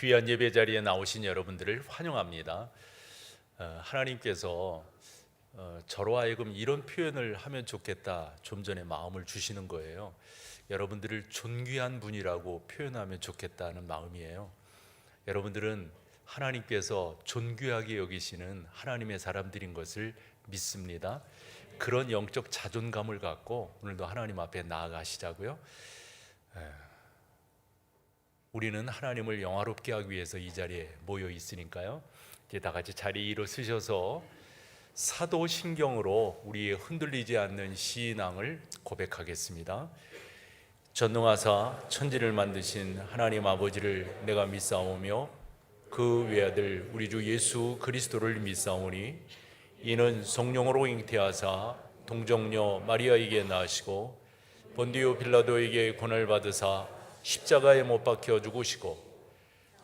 귀한 예배 자리에 나오신 여러분들을 환영합니다. 하나님께서 저로 하여금 이런 표현을 하면 좋겠다 좀 전에 마음을 주시는 거예요. 여러분들을 존귀한 분이라고 표현하면 좋겠다는 마음이에요. 여러분들은 하나님께서 존귀하게 여기시는 하나님의 사람들인 것을 믿습니다. 그런 영적 자존감을 갖고 오늘도 하나님 앞에 나아가시자고요. 우리는 하나님을 영화롭게 하기 위해서 이 자리에 모여 있으니까요. 이제 다 같이 자리에 일어서셔서 사도신경으로 우리의 흔들리지 않는 신앙을 고백하겠습니다. 전능하사 천지를 만드신 하나님 아버지를 내가 믿사오며 그 외아들 우리 주 예수 그리스도를 믿사오니 이는 성령으로 잉태하사 동정녀 마리아에게 낳으시고 본디오 빌라도에게 고난을 받으사 십자가에 못 박혀 죽으시고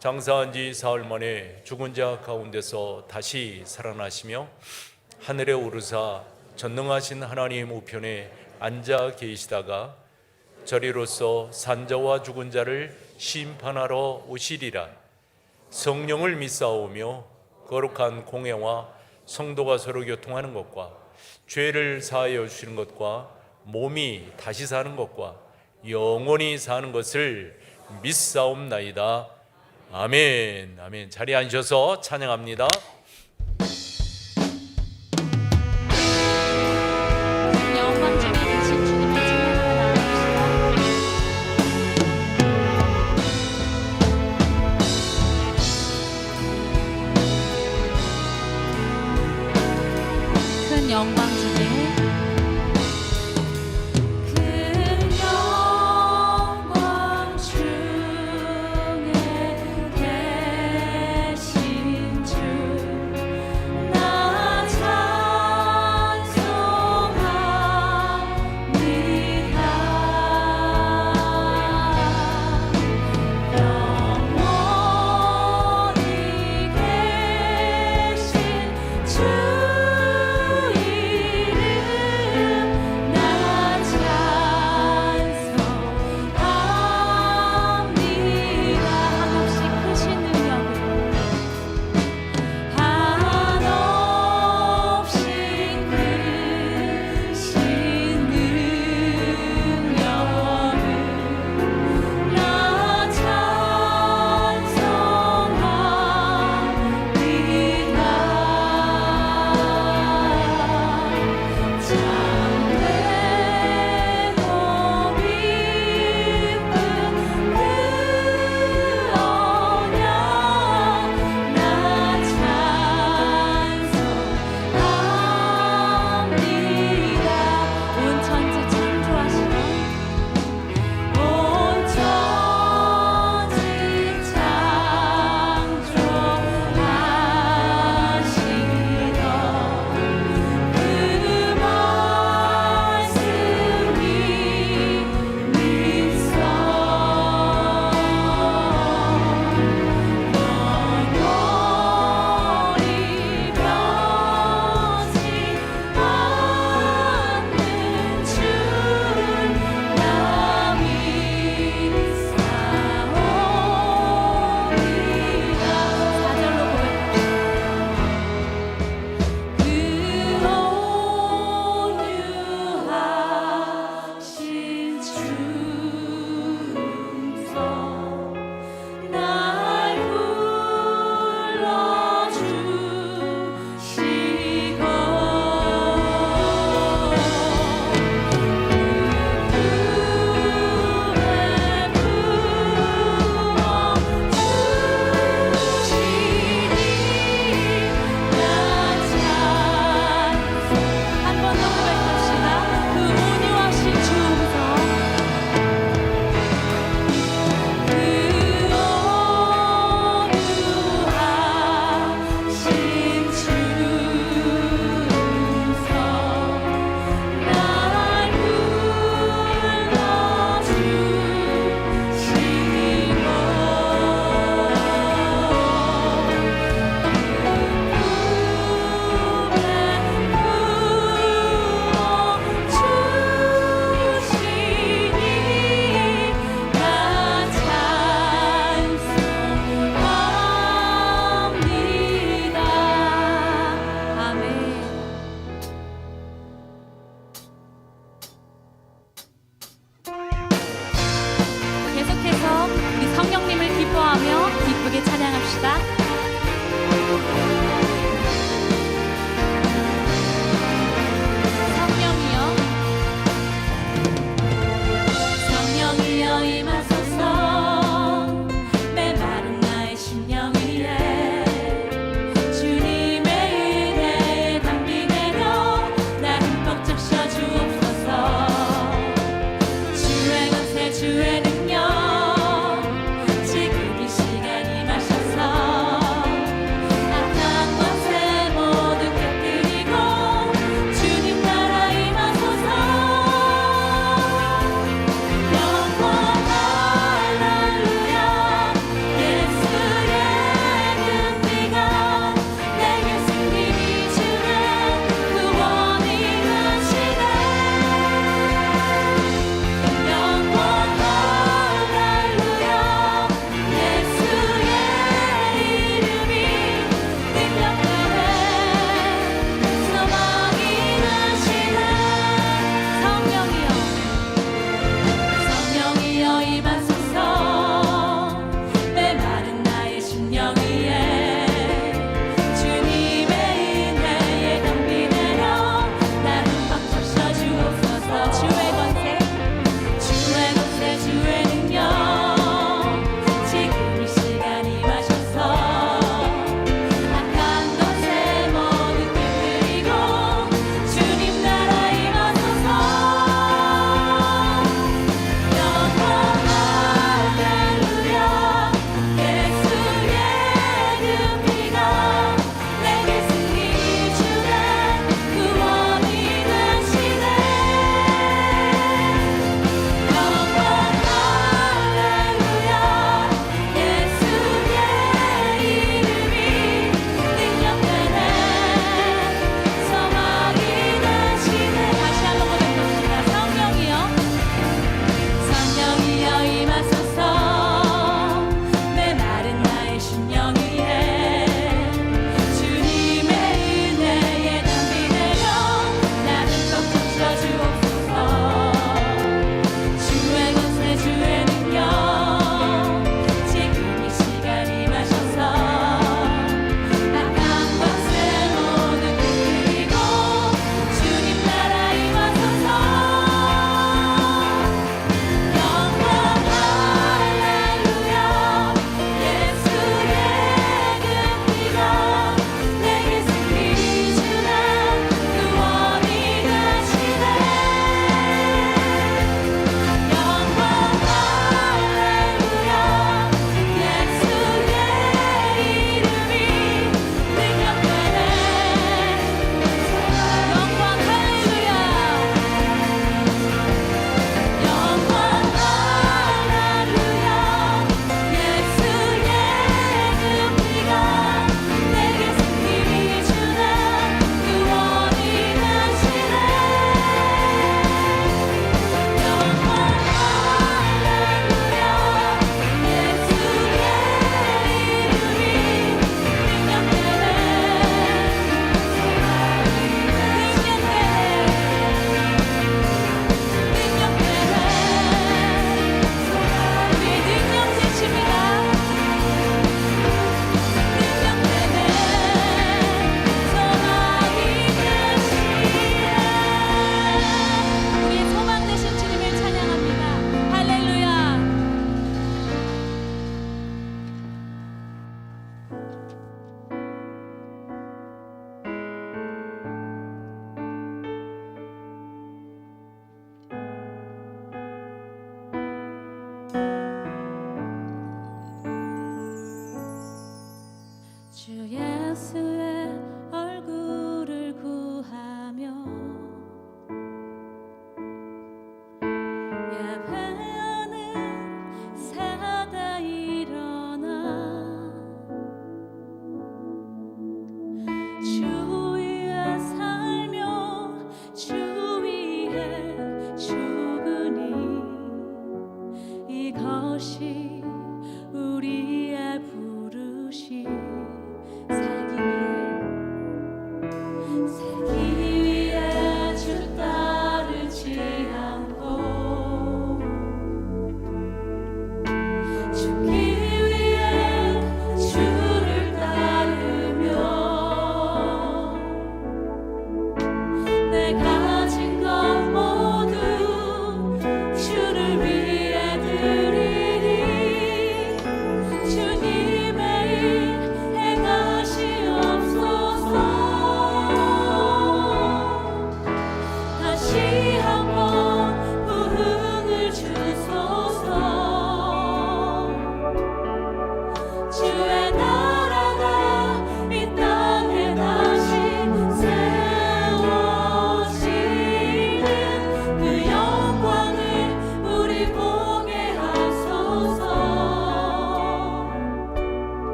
장사한 지 사흘 만에 죽은 자 가운데서 다시 살아나시며 하늘에 오르사 전능하신 하나님 우편에 앉아 계시다가 저리로서 산자와 죽은 자를 심판하러 오시리라. 성령을 믿사오며 거룩한 공회와 성도가 서로 교통하는 것과 죄를 사하여 주시는 것과 몸이 다시 사는 것과 영원히 사는 것을 믿사옵나이다. 아멘. 아멘. 자리에 앉으셔서 찬양합니다. 큰 영광 주님 주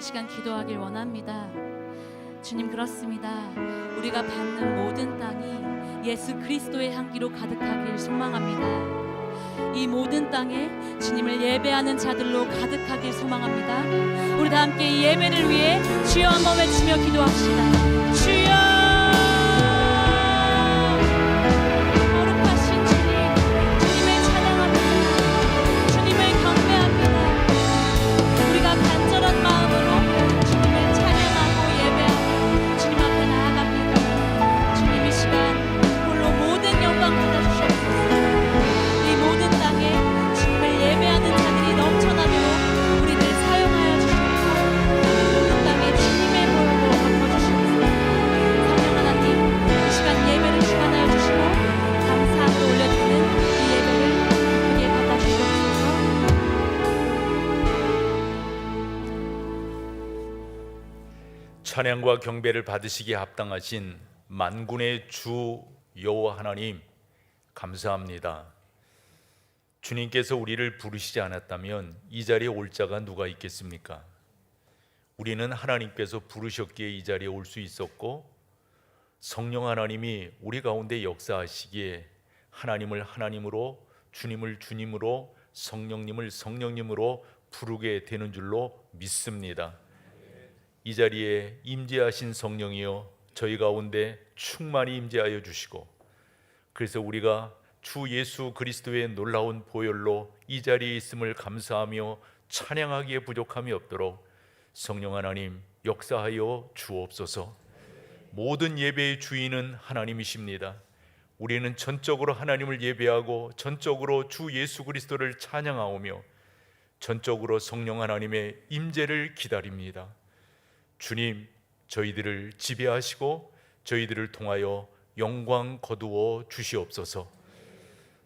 시간 기도하길 원합니다. 주님, 그렇습니다. 우리가 받는 모든 땅이 예수 그리스도의 향기로 가득하길 소망합니다. 이 모든 땅에 주님을 예배하는 자들로 가득하길 소망합니다. 우리 다 함께 이 예배를 위해 주여 한번 외치며 기도합시다. 주여! 찬양과 경배를 받으시기에 합당하신 만군의 주 여호와 하나님, 감사합니다. 주님께서 우리를 부르시지 않았다면 이 자리에 올 자가 누가 있겠습니까? 우리는 하나님께서 부르셨기에 이 자리에 올 수 있었고, 성령 하나님이 우리 가운데 역사하시기에 하나님을 하나님으로, 주님을 주님으로, 성령님을 성령님으로 부르게 되는 줄로 믿습니다. 이 자리에 임재하신 성령이여, 저희 가운데 충만히 임재하여 주시고, 그래서 우리가 주 예수 그리스도의 놀라운 보혈로 이 자리에 있음을 감사하며 찬양하기에 부족함이 없도록 성령 하나님 역사하여 주옵소서. 모든 예배의 주인은 하나님이십니다. 우리는 전적으로 하나님을 예배하고 전적으로 주 예수 그리스도를 찬양하오며 전적으로 성령 하나님의 임재를 기다립니다. 주님, 저희들을 지배하시고 저희들을 통하여 영광 거두어 주시옵소서.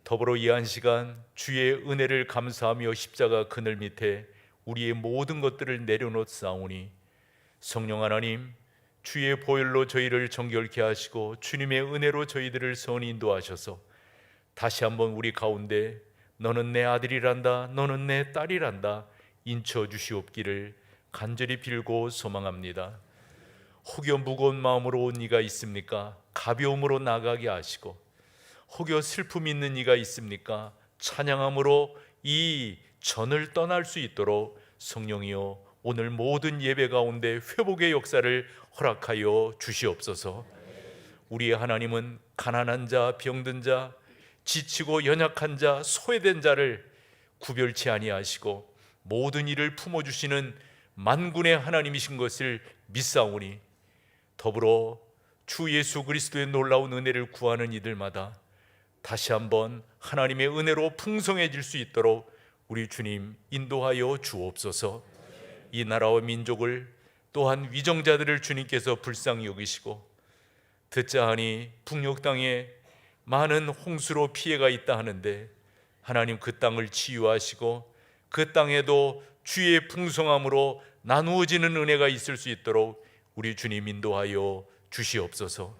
더불어 이 한 시간 주의 은혜를 감사하며 십자가 그늘 밑에 우리의 모든 것들을 내려놓사오니 성령 하나님, 주의 보혈로 저희를 정결케 하시고 주님의 은혜로 저희들을 선히 인도하셔서 다시 한번 우리 가운데 너는 내 아들이란다, 너는 내 딸이란다 인쳐 주시옵기를 간절히 빌고 소망합니다. 혹여 무거운 마음으로 온 이가 있습니까? 가벼움으로 나가게 하시고, 혹여 슬픔 있는 이가 있습니까? 찬양함으로 이 전을 떠날 수 있도록 성령이여 오늘 모든 예배 가운데 회복의 역사를 허락하여 주시옵소서. 우리의 하나님은 가난한 자, 병든 자, 지치고 연약한 자, 소외된 자를 구별치 아니하시고 모든 일을 품어주시는 만군의 하나님이신 것을 믿사오니, 더불어 주 예수 그리스도의 놀라운 은혜를 구하는 이들마다 다시 한번 하나님의 은혜로 풍성해질 수 있도록 우리 주님 인도하여 주옵소서. 이 나라와 민족을 또한 위정자들을 주님께서 불쌍히 여기시고, 듣자 하니 북녘 땅에 많은 홍수로 피해가 있다 하는데 하나님 그 땅을 치유하시고 그 땅에도 주의 풍성함으로 나누어지는 은혜가 있을 수 있도록 우리 주님 인도하여 주시옵소서.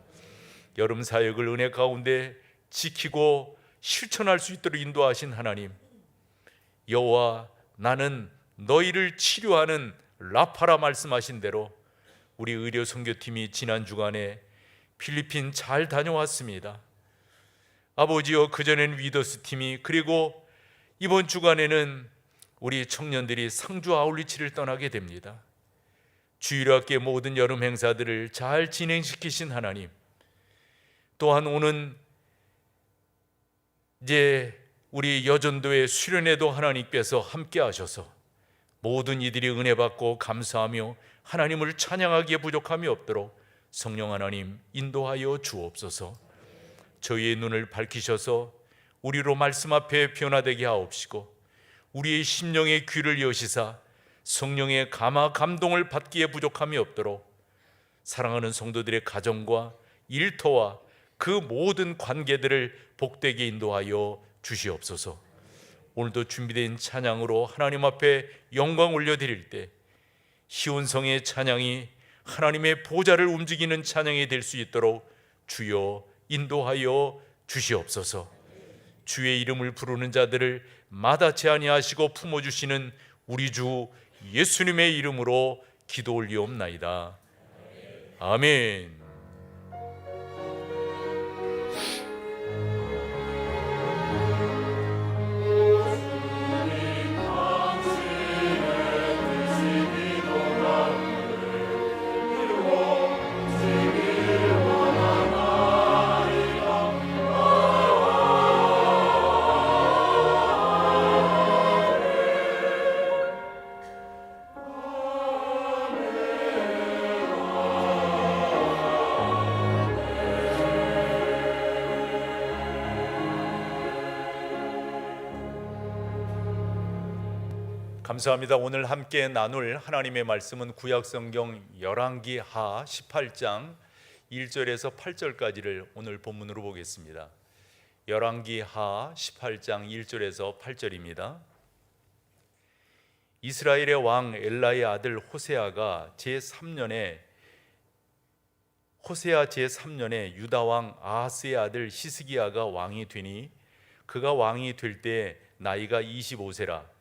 여름 사역을 은혜 가운데 지키고 실천할 수 있도록 인도하신 하나님, 여호와 나는 너희를 치료하는 라파라 말씀하신 대로 우리 의료 선교팀이 지난 주간에 필리핀 잘 다녀왔습니다. 아버지여, 그전엔 위더스 팀이, 그리고 이번 주간에는 우리 청년들이 상주 아울리치를 떠나게 됩니다. 주일학교 모든 여름 행사들을 잘 진행시키신 하나님, 또한 오는 이제 우리 여전도의 수련회도 하나님께서 함께 하셔서 모든 이들이 은혜 받고 감사하며 하나님을 찬양하기에 부족함이 없도록 성령 하나님 인도하여 주옵소서. 저희의 눈을 밝히셔서 우리로 말씀 앞에 변화되게 하옵시고 우리의 심령의 귀를 여시사 성령의 감화 감동을 받기에 부족함이 없도록 사랑하는 성도들의 가정과 일터와 그 모든 관계들을 복되게 인도하여 주시옵소서. 오늘도 준비된 찬양으로 하나님 앞에 영광 올려드릴 때 희온성의 찬양이 하나님의 보좌를 움직이는 찬양이 될 수 있도록 주여 인도하여 주시옵소서. 주의 이름을 부르는 자들을 마다치 아니하시고 품어주시는 우리 주 예수님의 이름으로 기도 올리옵나이다. 아멘. 감사합니다. 오늘 함께 나눌 하나님의 말씀은 구약성경 열왕기하 18장 1절에서 8절까지를 오늘 본문으로 보겠습니다. 열왕기하 18장 1절에서 8절입니다. 이스라엘의 왕 엘라의 아들 호세아 제3년에 유다 왕 아하스의 아들 히스기야가 왕이 되니 그가 왕이 될 때 나이가 25세라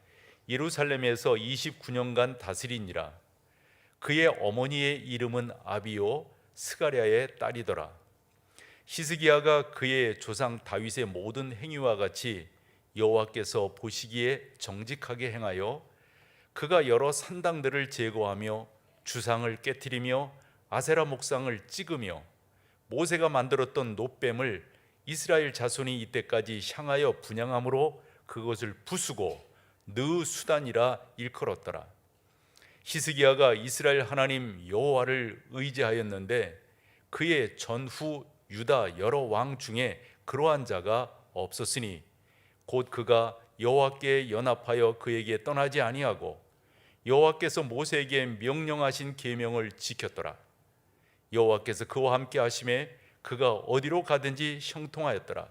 예루살렘에서 29년간 다스리니라. 그의 어머니의 이름은 아비요 스가랴의 딸이더라. 히스기야가 그의 조상 다윗의 모든 행위와 같이 여호와께서 보시기에 정직하게 행하여 그가 여러 산당들을 제거하며 주상을 깨뜨리며 아세라 목상을 찍으며 모세가 만들었던 놋뱀을 이스라엘 자손이 이때까지 향하여 분향함으로 그것을 부수고 느수단이라 일컬었더라. 히스기야가 이스라엘 하나님 여호와를 의지하였는데 그의 전후 유다 여러 왕 중에 그러한 자가 없었으니 곧 그가 여호와께 연합하여 그에게 떠나지 아니하고 여호와께서 모세에게 명령하신 계명을 지켰더라. 여호와께서 그와 함께 하심에 그가 어디로 가든지 형통하였더라.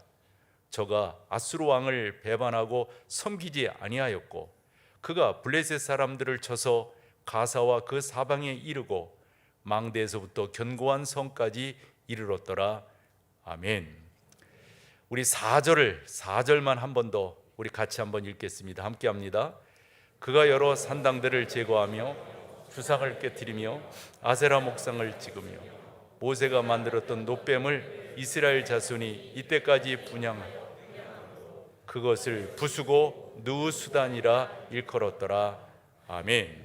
저가 아수르 왕을 배반하고 섬기지 아니하였고 그가 블레셋 사람들을 쳐서 가사와 그 사방에 이르고 망대에서부터 견고한 성까지 이르렀더라. 아멘. 우리 4절만 한 번 더 우리 같이 한번 읽겠습니다. 함께 합니다. 그가 여러 산당들을 제거하며 주상을 깨뜨리며 아세라 목상을 찍으며 모세가 만들었던 놋뱀을 이스라엘 자손이 이때까지 분향하여 그것을 부수고 느수단이라 일컬었더라. 아멘.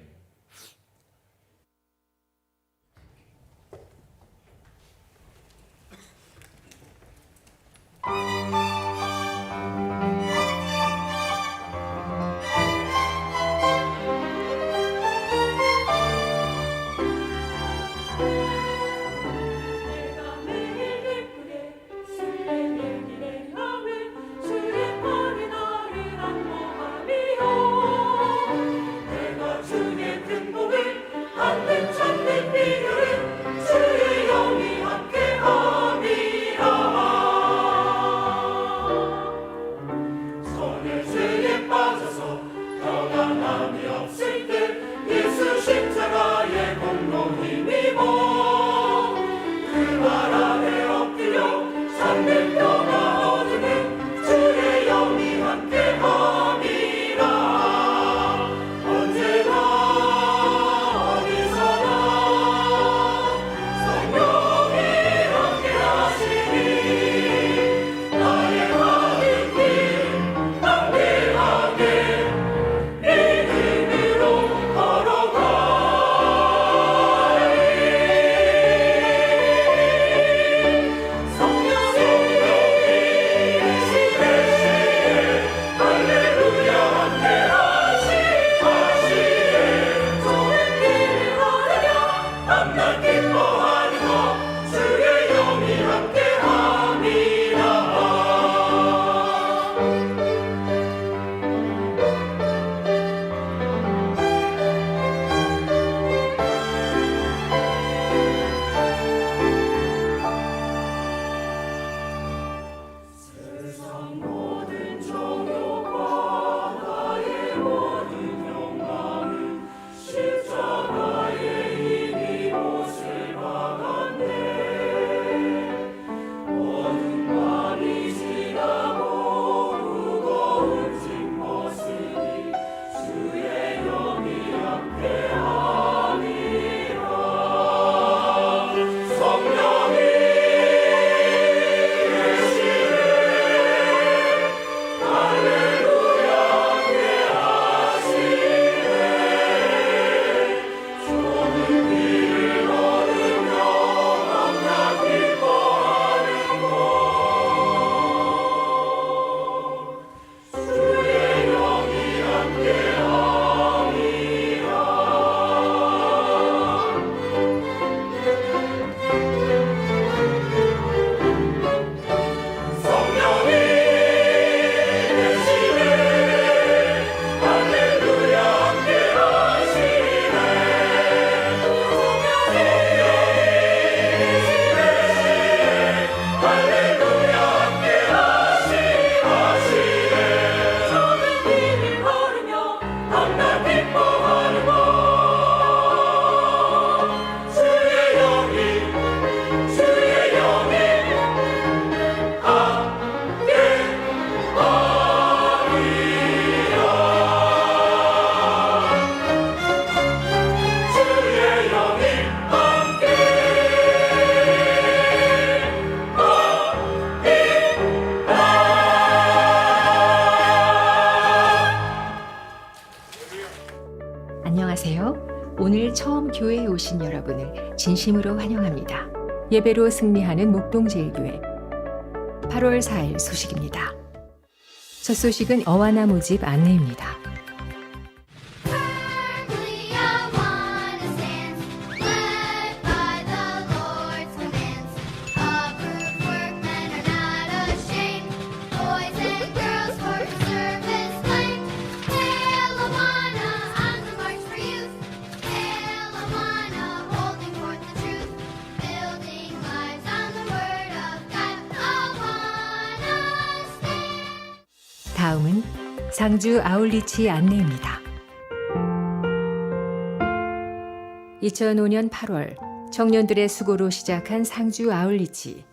안녕하세요. 오늘 처음 교회에 오신 여러분을 진심으로 환영합니다. 예배로 승리하는 목동제일교회 8월 4일 소식입니다. 첫 소식은 어와나 모집 안내입니다. Firmly upon a stance, led by the Lord's commands. Approved workmen are not ashamed, boys and girls for service claim. Hail Awana on the march for youth. Hail Awana holding forth the truth, building lives on the word of God. Awana stand. 다음은 상주 아울리치 안내입니다. 2005년 8월 청년들의 수고로 시작한 상주 아울리치.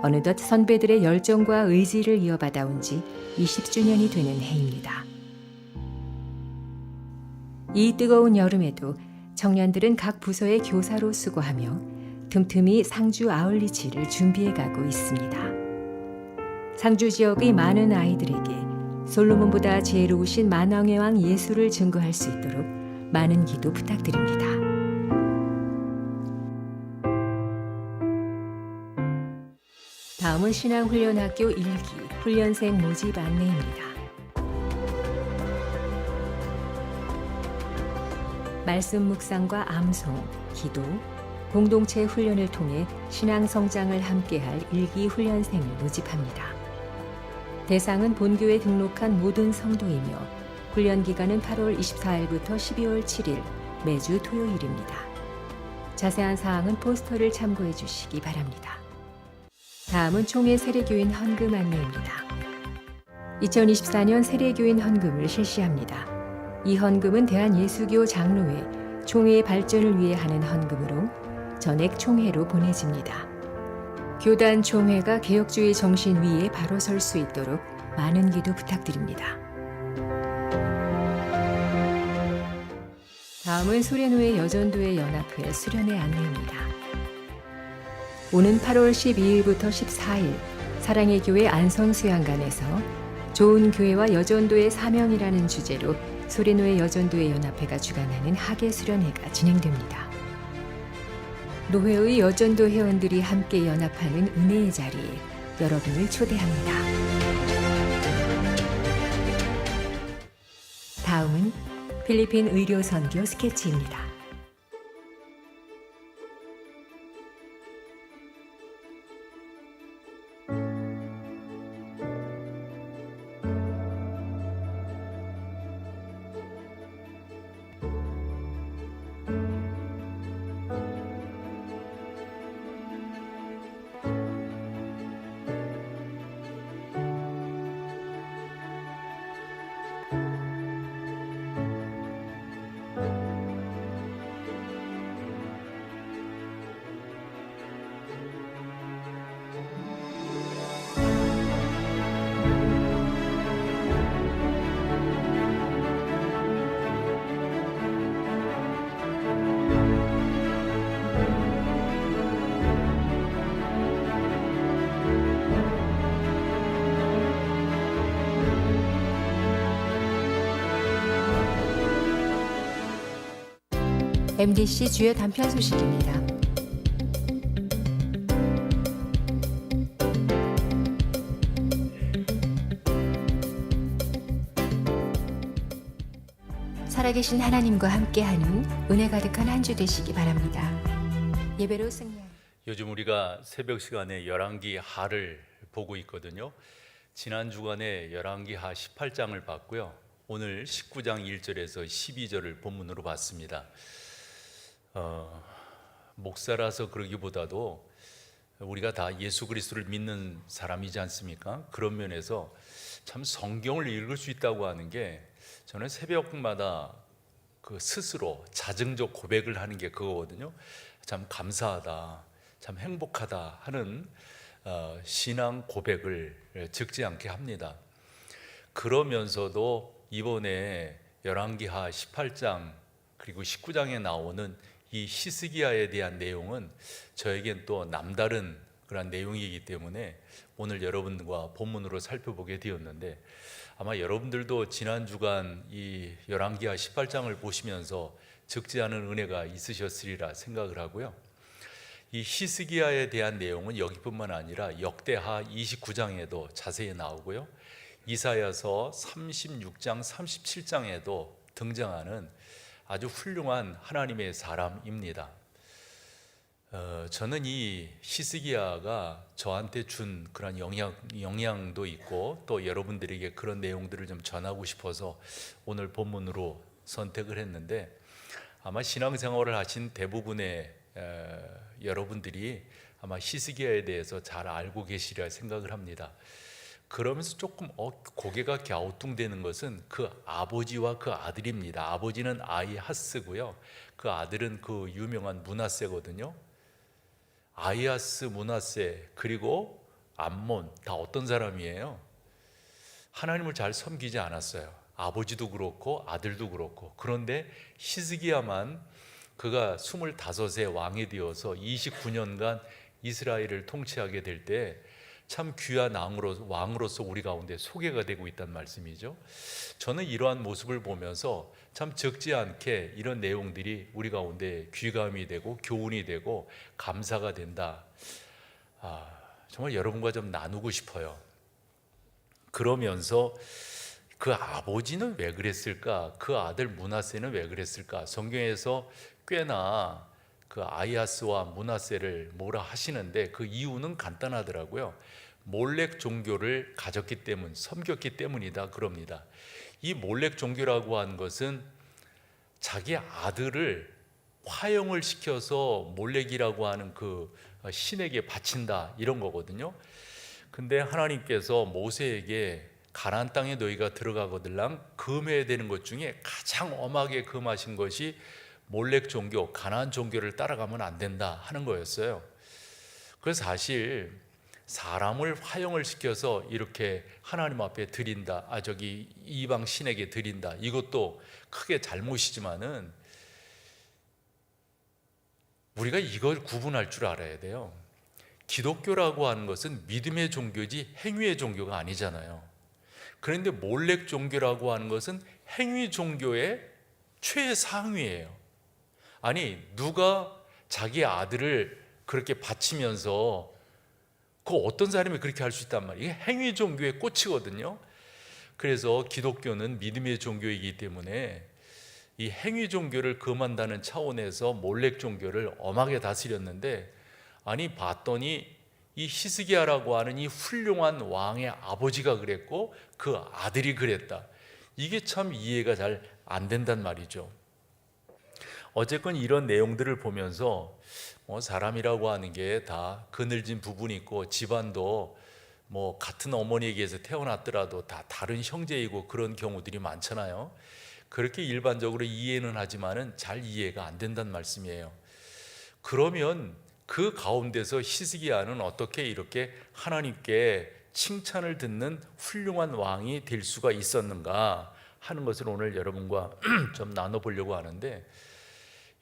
어느덧 선배들의 열정과 의지를 이어받아 온 지 20주년이 되는 해입니다. 이 뜨거운 여름에도 청년들은 각 부서의 교사로 수고하며 틈틈이 상주 아울리치를 준비해가고 있습니다. 상주 지역의 많은 아이들에게 솔로몬보다 지혜로우신 만왕의 왕 예수를 증거할 수 있도록 많은 기도 부탁드립니다. 다음은 신앙훈련학교 1기 훈련생 모집 안내입니다. 말씀 묵상과 암송, 기도, 공동체 훈련을 통해 신앙 성장을 함께할 1기 훈련생을 모집합니다. 대상은 본교에 등록한 모든 성도이며 훈련 기간은 8월 24일부터 12월 7일 매주 토요일입니다. 자세한 사항은 포스터를 참고해 주시기 바랍니다. 다음은 총회 세례교인 헌금 안내입니다. 2024년 세례교인 헌금을 실시합니다. 이 헌금은 대한예수교 장로회 총회의 발전을 위해 하는 헌금으로 전액 총회로 보내집니다. 교단 총회가 개혁주의 정신 위에 바로 설 수 있도록 많은 기도 부탁드립니다. 다음은 수련회 여전도회 연합회 수련회 안내입니다. 오는 8월 12일부터 14일 사랑의 교회 안성수양관에서 좋은 교회와 여전도의 사명이라는 주제로 수련회 여전도회 연합회가 주관하는 학예 수련회가 진행됩니다. 노회의 여전도 회원들이 함께 연합하는 은혜의 자리에 여러분을 초대합니다. 다음은 필리핀 의료 선교 스케치입니다. MDC 주요 단편 소식입니다. 살아계신 하나님과 함께하는 은혜 가득한 한 주 되시기 바랍니다. 예배로 승리하는 요즘 우리가 새벽 시간에 열왕기 하를 보고 있거든요. 지난 주간에 열왕기 하 18장을 봤고요. 오늘 19장 1절에서 12절을 본문으로 봤습니다. 목사라서 그러기보다도 우리가 다 예수 그리스도를 믿는 사람이지 않습니까? 그런 면에서 참 성경을 읽을 수 있다고 하는 게 저는 새벽마다 그 스스로 자증적 고백을 하는 게 그거거든요. 참 감사하다, 참 행복하다 하는 신앙 고백을 적지 않게 합니다. 그러면서도 이번에 열왕기하 18장 그리고 19장에 나오는 이 히스기야에 대한 내용은 저에겐 또 남다른 그런 내용이기 때문에 오늘 여러분과 본문으로 살펴보게 되었는데, 아마 여러분들도 지난 주간 이 열왕기하 18장을 보시면서 적지 않은 은혜가 있으셨으리라 생각을 하고요. 이 히스기야에 대한 내용은 여기뿐만 아니라 역대하 29장에도 자세히 나오고요. 이사야서 36장, 37장에도 등장하는 아주 훌륭한 하나님의 사람입니다. 저는 이 히스기야가 저한테 준 그런 영향도 있고 또 여러분들에게 그런 내용들을 좀 전하고 싶어서 오늘 본문으로 선택을 했는데, 아마 신앙생활을 하신 대부분의 여러분들이 아마 히스기야에 대해서 잘 알고 계시리라 생각을 합니다. 그러면서 조금 고개가 갸우뚱되는 것은 그 아버지와 그 아들입니다. 아버지는 아이하스고요, 그 아들은 그 유명한 므낫세거든요. 아이하스, 므낫세, 그리고 암몬 다 어떤 사람이에요? 하나님을 잘 섬기지 않았어요. 아버지도 그렇고 아들도 그렇고. 그런데 히스기야만 그가 25세 왕이 되어서 29년간 이스라엘을 통치하게 될 때 참 귀한 왕으로서 우리 가운데 소개가 되고 있다는 말씀이죠. 저는 이러한 모습을 보면서 참 적지 않게 이런 내용들이 우리 가운데 귀감이 되고 교훈이 되고 감사가 된다. 정말 여러분과 좀 나누고 싶어요. 그러면서 그 아버지는 왜 그랬을까? 그 아들 므낫세는 왜 그랬을까? 성경에서 꽤나 그 아이하스와 므낫세를 뭐라 하시는데 그 이유는 간단하더라고요. 몰렉 종교를 가졌기 때문, 섬겼기 때문이다 그럽니다. 이 몰렉 종교라고 하는 것은 자기 아들을 화형을 시켜서 몰렉이라고 하는 그 신에게 바친다 이런 거거든요. 근데 하나님께서 모세에게 가나안 땅에 너희가 들어가거들랑 금해야 되는 것 중에 가장 엄하게 금하신 것이 몰렉 종교, 가나안 종교를 따라가면 안 된다 하는 거였어요. 그래서 사실 사람을 화형을 시켜서 이렇게 하나님 앞에 드린다, 이방 신에게 드린다, 이것도 크게 잘못이지만은 우리가 이걸 구분할 줄 알아야 돼요. 기독교라고 하는 것은 믿음의 종교지 행위의 종교가 아니잖아요. 그런데 몰렉 종교라고 하는 것은 행위 종교의 최상위예요. 아니, 누가 자기 아들을 그렇게 바치면서 그 어떤 사람이 그렇게 할 수 있단 말이에요. 이게 행위 종교의 꽃이거든요. 그래서 기독교는 믿음의 종교이기 때문에 이 행위 종교를 금한다는 차원에서 몰렉 종교를 엄하게 다스렸는데, 아니 봤더니 이 히스기야라고 하는 이 훌륭한 왕의 아버지가 그랬고 그 아들이 그랬다. 이게 참 이해가 잘 안 된단 말이죠. 어쨌건 이런 내용들을 보면서 사람이라고 하는 게 다 그늘진 부분이 있고 집안도 같은 어머니에게서 태어났더라도 다 다른 형제이고 그런 경우들이 많잖아요. 그렇게 일반적으로 이해는 하지만은 잘 이해가 안 된다는 말씀이에요. 그러면 그 가운데서 히스기야는 어떻게 이렇게 하나님께 칭찬을 듣는 훌륭한 왕이 될 수가 있었는가 하는 것을 오늘 여러분과 좀 나눠보려고 하는데,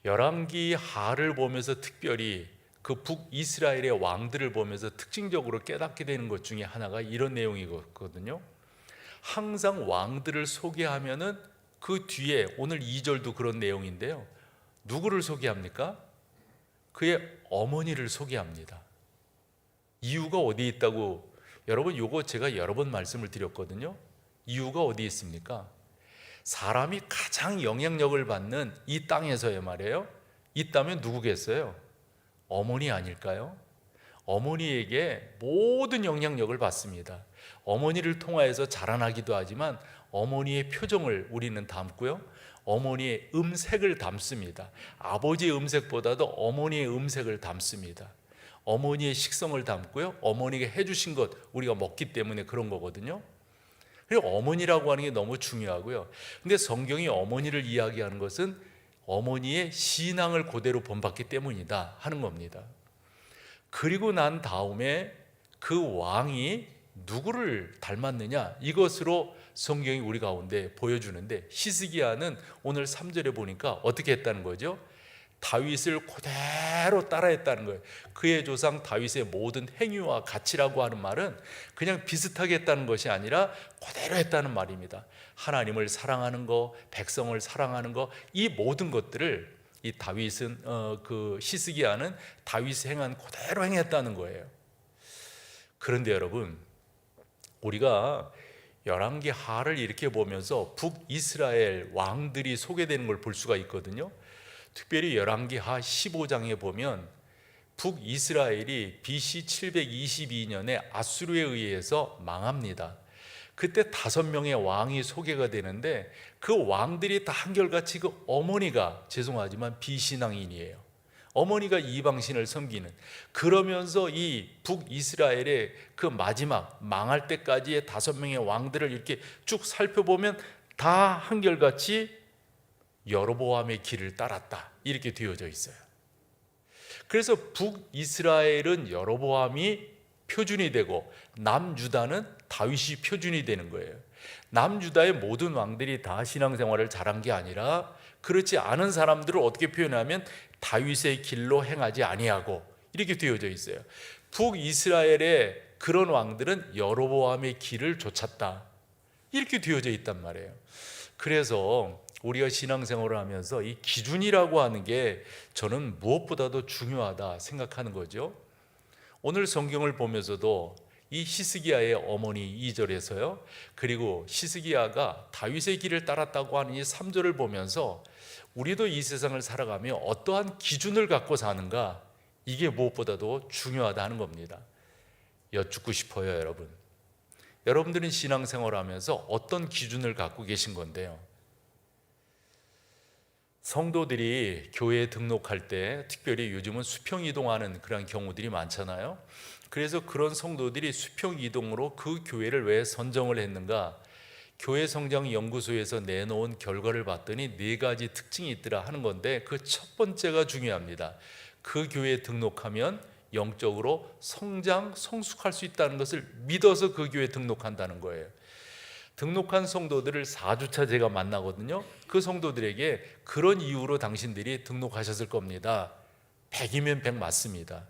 열왕기하를 보면서 특별히 그 북이스라엘의 왕들을 보면서 특징적으로 깨닫게 되는 것 중에 하나가 이런 내용이거든요. 항상 왕들을 소개하면은 그 뒤에 오늘 2절도 그런 내용인데요, 누구를 소개합니까? 그의 어머니를 소개합니다. 이유가 어디 있다고? 여러분, 요거 제가 여러 번 말씀을 드렸거든요. 이유가 어디 있습니까? 사람이 가장 영향력을 받는 이 땅에서의 말이에요, 있다면 누구겠어요? 어머니 아닐까요? 어머니에게 모든 영향력을 받습니다. 어머니를 통하여서 자라나기도 하지만 어머니의 표정을 우리는 담고요, 어머니의 음색을 담습니다. 아버지의 음색보다도 어머니의 음색을 담습니다. 어머니의 식성을 담고요, 어머니가 해주신 것 우리가 먹기 때문에 그런 거거든요. 그리고 어머니라고 하는 게 너무 중요하고요. 근데 성경이 어머니를 이야기하는 것은 어머니의 신앙을 그대로 본받기 때문이다 하는 겁니다. 그리고 난 다음에 그 왕이 누구를 닮았느냐, 이것으로 성경이 우리 가운데 보여주는데, 히스기야는 오늘 3절에 보니까 어떻게 했다는 거죠? 다윗을 그대로 따라했다는 거예요. 그의 조상 다윗의 모든 행위와 가치라고 하는 말은 그냥 비슷하게 했다는 것이 아니라 그대로 했다는 말입니다. 하나님을 사랑하는 거, 백성을 사랑하는 거, 이 모든 것들을 이 다윗은 그 히스기야는 다윗이 행한 그대로 행했다는 거예요. 그런데 여러분, 우리가 열왕기하를 이렇게 보면서 북이스라엘 왕들이 소개되는 걸 볼 수가 있거든요. 특별히 열왕기하 15장에 보면 북이스라엘이 BC 722년에 아수르에 의해서 망합니다. 그때 5명의 왕이 소개가 되는데 그 왕들이 다 한결같이 그 어머니가 죄송하지만 비신앙인이에요. 어머니가 이방신을 섬기는, 그러면서 이 북이스라엘의 그 마지막 망할 때까지의 5명의 왕들을 이렇게 쭉 살펴보면 다 한결같이 여로보암의 길을 따랐다 이렇게 되어져 있어요. 그래서 북이스라엘은 여로보암이 표준이 되고 남유다는 다윗이 표준이 되는 거예요. 남유다의 모든 왕들이 다 신앙생활을 잘한 게 아니라 그렇지 않은 사람들을 어떻게 표현하면 다윗의 길로 행하지 아니하고 이렇게 되어져 있어요. 북이스라엘의 그런 왕들은 여로보암의 길을 좇았다 이렇게 되어져 있단 말이에요. 그래서 우리가 신앙생활을 하면서 이 기준이라고 하는 게 저는 무엇보다도 중요하다 생각하는 거죠. 오늘 성경을 보면서도 이 히스기야의 어머니 2절에서요, 그리고 히스기야가 다윗의 길을 따랐다고 하는 이 3절을 보면서 우리도 이 세상을 살아가며 어떠한 기준을 갖고 사는가, 이게 무엇보다도 중요하다 하는 겁니다. 여쭙고 싶어요, 여러분. 여러분들은 신앙생활을 하면서 어떤 기준을 갖고 계신 건데요? 성도들이 교회에 등록할 때 특별히 요즘은 수평 이동하는 그런 경우들이 많잖아요. 그래서 그런 성도들이 수평 이동으로 그 교회를 왜 선정을 했는가? 교회 성장 연구소에서 내놓은 결과를 봤더니 4가지 특징이 있더라 하는 건데, 그 첫 번째가 중요합니다. 그 교회에 등록하면 영적으로 성장, 성숙할 수 있다는 것을 믿어서 그 교회에 등록한다는 거예요. 등록한 성도들을 4주차 제가 만나거든요. 그 성도들에게 그런 이유로 당신들이 등록하셨을 겁니다. 100이면 100 맞습니다.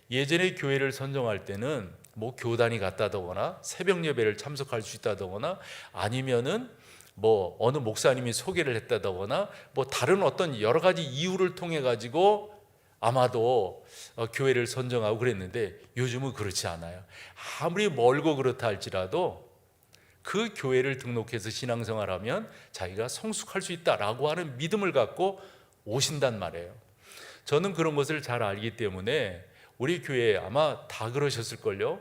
예전에 교회를 선정할 때는 뭐 교단이 같다거나 새벽 예배를 참석할 수 있다거나 아니면은 뭐 어느 목사님이 소개를 했다거나 뭐 다른 어떤 여러 가지 이유를 통해 가지고 아마도 교회를 선정하고 그랬는데, 요즘은 그렇지 않아요. 아무리 멀고 그렇다 할지라도 그 교회를 등록해서 신앙생활하면 자기가 성숙할 수 있다라고 하는 믿음을 갖고 오신단 말이에요. 저는 그런 것을 잘 알기 때문에 우리 교회에 아마 다 그러셨을걸요.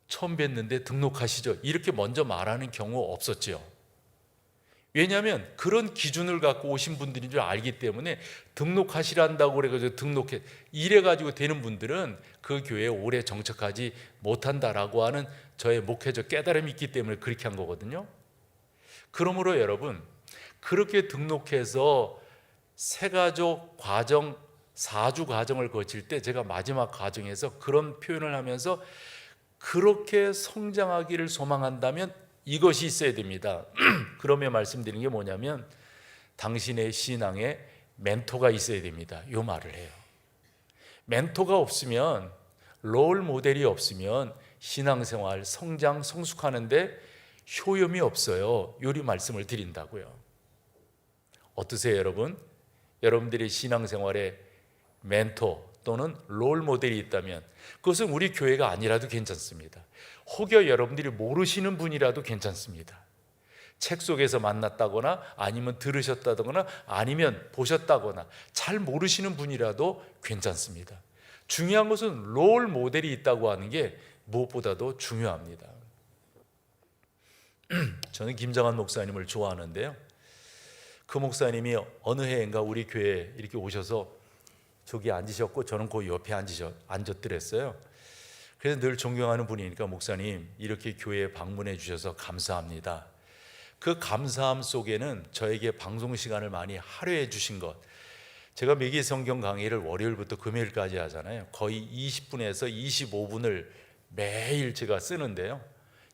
처음 뵀는데 등록하시죠, 이렇게 먼저 말하는 경우 없었죠. 왜냐하면 그런 기준을 갖고 오신 분들인 줄 알기 때문에 등록하시란다고 그래가지고 등록해 이래가지고 되는 분들은 그 교회에 오래 정착하지 못한다라고 하는 저의 목회적 깨달음이 있기 때문에 그렇게 한 거거든요. 그러므로 여러분, 그렇게 등록해서 새가족 과정 4주 과정을 거칠 때 제가 마지막 과정에서 그런 표현을 하면서 그렇게 성장하기를 소망한다면 이것이 있어야 됩니다. 그러면 말씀드리는 게 뭐냐면 당신의 신앙에 멘토가 있어야 됩니다. 이 말을 해요. 멘토가 없으면, 롤 모델이 없으면 신앙생활, 성장, 성숙하는데 효염이 없어요. 요리 말씀을 드린다고요. 어떠세요, 여러분? 여러분들의 신앙생활에 멘토 또는 롤 모델이 있다면 그것은 우리 교회가 아니라도 괜찮습니다. 혹여 여러분들이 모르시는 분이라도 괜찮습니다. 책 속에서 만났다거나 아니면 들으셨다거나 아니면 보셨다거나 잘 모르시는 분이라도 괜찮습니다. 중요한 것은 롤 모델이 있다고 하는 게 무엇보다도 중요합니다. 저는 김정한 목사님을 좋아하는데요, 그 목사님이 어느 해인가 우리 교회에 이렇게 오셔서 저기 앉으셨고 저는 그 옆에 앉았더랬어요. 그래서 늘 존경하는 분이니까, 목사님 이렇게 교회에 방문해 주셔서 감사합니다. 그 감사함 속에는 저에게 방송 시간을 많이 할애해 주신 것, 제가 매기 성경 강의를 월요일부터 금요일까지 하잖아요. 거의 20분에서 25분을 매일 제가 쓰는데요,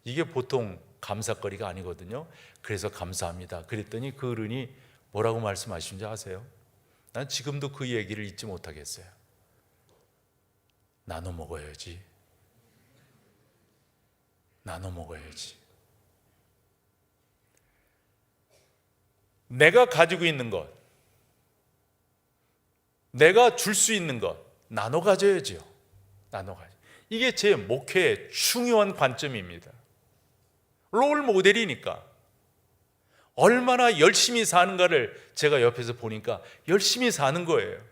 이게 보통 감사거리가 아니거든요. 그래서 감사합니다. 그랬더니 그 어른이 뭐라고 말씀하시는지 아세요? 난 지금도 그 얘기를 잊지 못하겠어요. 나눠 먹어야지. 나눠 먹어야지. 내가 가지고 있는 것, 내가 줄 수 있는 것 나눠 가져야지요. 나눠 가져. 이게 제 목회의 중요한 관점입니다. 롤 모델이니까 얼마나 열심히 사는가를 제가 옆에서 보니까 열심히 사는 거예요.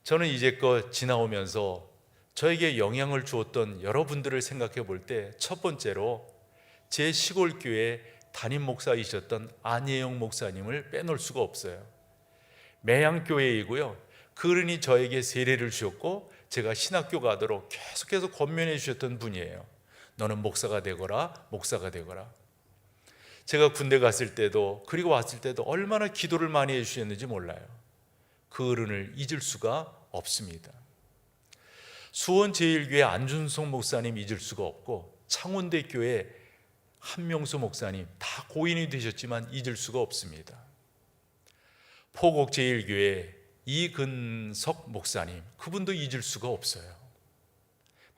저는 이제껏 지나오면서 저에게 영향을 주었던 여러분들을 생각해 볼 때 첫 번째로 제 시골 교회 담임 목사이셨던 안예영 목사님을 빼놓을 수가 없어요. 매양교회이고요. 그러니 저에게 세례를 주셨고 제가 신학교 가도록 계속해서 권면해 주셨던 분이에요. 너는 목사가 되거라, 목사가 되거라. 제가 군대 갔을 때도 그리고 왔을 때도 얼마나 기도를 많이 해주셨는지 몰라요. 그 어른을 잊을 수가 없습니다. 수원제일교회 안준성 목사님 잊을 수가 없고 창원대 교회 한명수 목사님 다 고인이 되셨지만 잊을 수가 없습니다. 포곡제일교회 이근석 목사님 그분도 잊을 수가 없어요.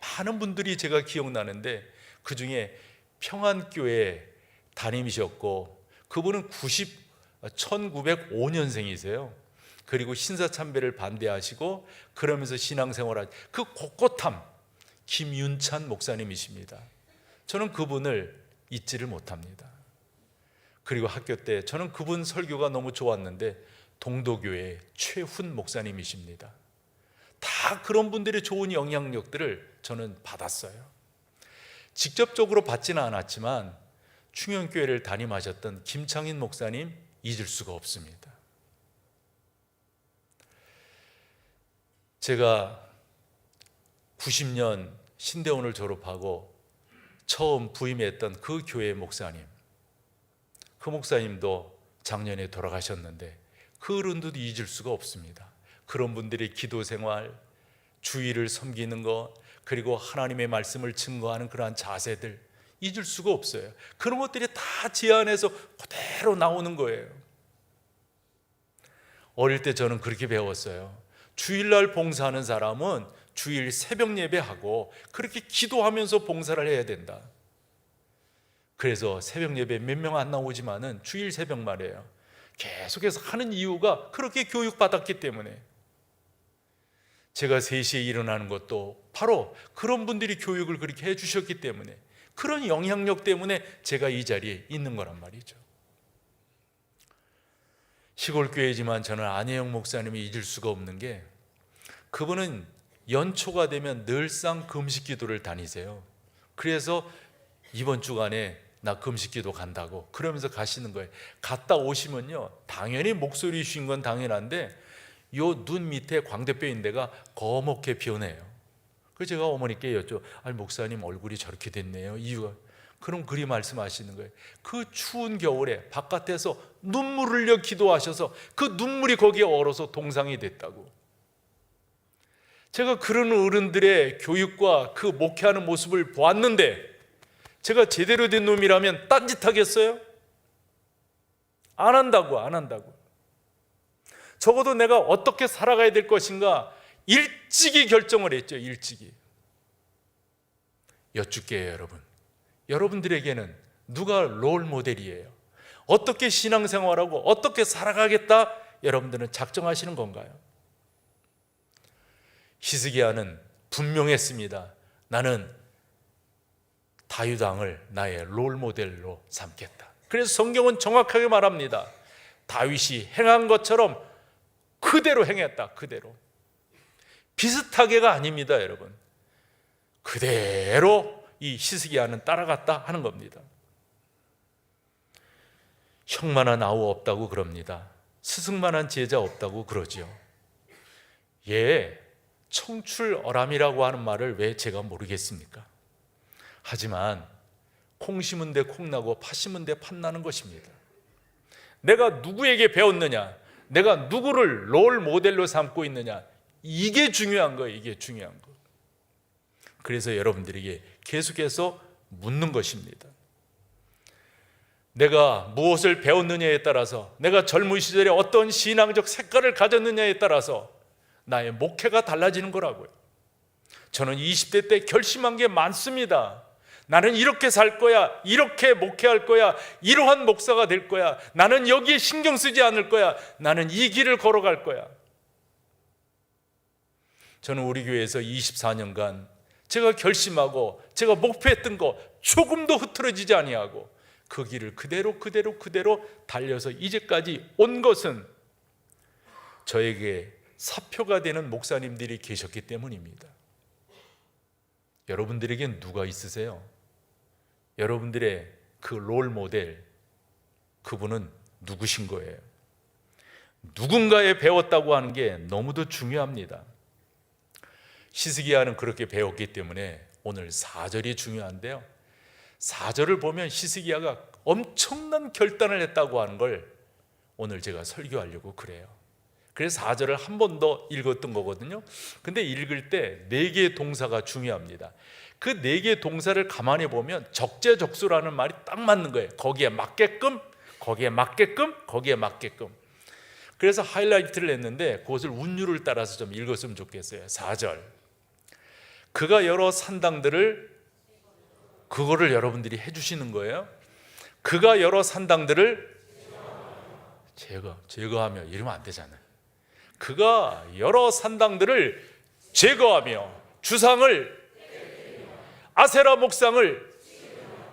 많은 분들이 제가 기억나는데 그 중에 평안교회 담임이셨고 그분은 1905년생이세요. 그리고 신사참배를 반대하시고 그러면서 신앙생활한 그 꼿꼿함 김윤찬 목사님이십니다. 저는 그분을 잊지를 못합니다. 그리고 학교 때 저는 그분 설교가 너무 좋았는데 동도교회 최훈 목사님이십니다. 다 그런 분들의 좋은 영향력들을 저는 받았어요. 직접적으로 받지는 않았지만 충영교회를 담임하셨던 김창인 목사님 잊을 수가 없습니다. 제가 90년 신대원을 졸업하고 처음 부임했던 그 교회 목사님, 그 목사님도 작년에 돌아가셨는데 그 어른도 잊을 수가 없습니다. 그런 분들의 기도 생활, 주의를 섬기는 것, 그리고 하나님의 말씀을 증거하는 그러한 자세들 잊을 수가 없어요. 그런 것들이 다 제 안에서 그대로 나오는 거예요. 어릴 때 저는 그렇게 배웠어요. 주일날 봉사하는 사람은 주일 새벽 예배하고 그렇게 기도하면서 봉사를 해야 된다. 그래서 새벽 예배 몇 명 안 나오지만은 주일 새벽 말이에요. 계속해서 하는 이유가 그렇게 교육받았기 때문에. 제가 3시에 일어나는 것도 바로 그런 분들이 교육을 그렇게 해주셨기 때문에, 그런 영향력 때문에 제가 이 자리에 있는 거란 말이죠. 시골교회지만 저는 안혜영 목사님이 잊을 수가 없는 게, 그분은 연초가 되면 늘상 금식기도를 다니세요. 그래서 이번 주간에 나 금식기도 간다고 그러면서 가시는 거예요. 갔다 오시면요, 당연히 목소리 쉰 건 당연한데 요 눈 밑에 광대뼈인 데가 거목게 변해요. 그래서 제가 어머니께 여쭤, 아니 목사님 얼굴이 저렇게 됐네요. 이유가, 그럼 그리 말씀하시는 거예요. 그 추운 겨울에 바깥에서 눈물을 흘려 기도하셔서 그 눈물이 거기에 얼어서 동상이 됐다고. 제가 그런 어른들의 교육과 그 목회하는 모습을 보았는데 제가 제대로 된 놈이라면 딴짓하겠어요? 안 한다고. 적어도 내가 어떻게 살아가야 될 것인가 일찍이 결정을 했죠. 일찍이. 여쭙게요, 여러분. 여러분들에게는 누가 롤 모델이에요? 어떻게 신앙생활하고 어떻게 살아가겠다 여러분들은 작정하시는 건가요? 히스기야는 분명했습니다. 나는 다윗왕을 나의 롤 모델로 삼겠다. 그래서 성경은 정확하게 말합니다. 다윗이 행한 것처럼 그대로 행했다. 그대로. 비슷하게가 아닙니다, 여러분. 그대로 이 히스기야는 따라갔다 하는 겁니다. 형만한 아우 없다고 그럽니다. 스승만한 제자 없다고 그러지요. 청출어람이라고 하는 말을 왜 제가 모르겠습니까? 하지만 콩 심은 데 콩 나고 팥 심은 데 팥 나는 것입니다. 내가 누구에게 배웠느냐, 내가 누구를 롤 모델로 삼고 있느냐, 이게 중요한 거예요. 이게 중요한 거. 그래서 여러분들에게 계속해서 묻는 것입니다. 내가 무엇을 배웠느냐에 따라서, 내가 젊은 시절에 어떤 신앙적 색깔을 가졌느냐에 따라서 나의 목회가 달라지는 거라고요. 저는 20대 때 결심한 게 많습니다. 나는 이렇게 살 거야, 이렇게 목회할 거야, 이러한 목사가 될 거야, 나는 여기에 신경 쓰지 않을 거야, 나는 이 길을 걸어갈 거야. 저는 우리 교회에서 24년간 제가 결심하고 제가 목표했던 거 조금도 흐트러지지 아니하고 그 길을 그대로 달려서 이제까지 온 것은 저에게 사표가 되는 목사님들이 계셨기 때문입니다. 여러분들에겐 누가 있으세요? 여러분들의 그 롤 모델, 그분은 누구신 거예요? 누군가에 배웠다고 하는 게 너무도 중요합니다. 히스기야는 그렇게 배웠기 때문에 오늘 4절이 중요한데요, 4절을 보면 히스기야가 엄청난 결단을 했다고 하는 걸 오늘 제가 설교하려고 그래요. 그래서 4절을 한 번 더 읽었던 거거든요. 근데 읽을 때 4개의 동사가 중요합니다. 그 4개의 동사를 가만히 보면 적재적소라는 말이 딱 맞는 거예요. 거기에 맞게끔. 그래서 하이라이트를 했는데 그것을 운율을 따라서 좀 읽었으면 좋겠어요. 4절, 그가 여러 산당들을, 그거를 여러분들이 해주시는 거예요. 그가 여러 산당들을 제거하며, 이러면 안 되잖아요. 그가 여러 산당들을 제거하며 주상을, 아세라 목상을,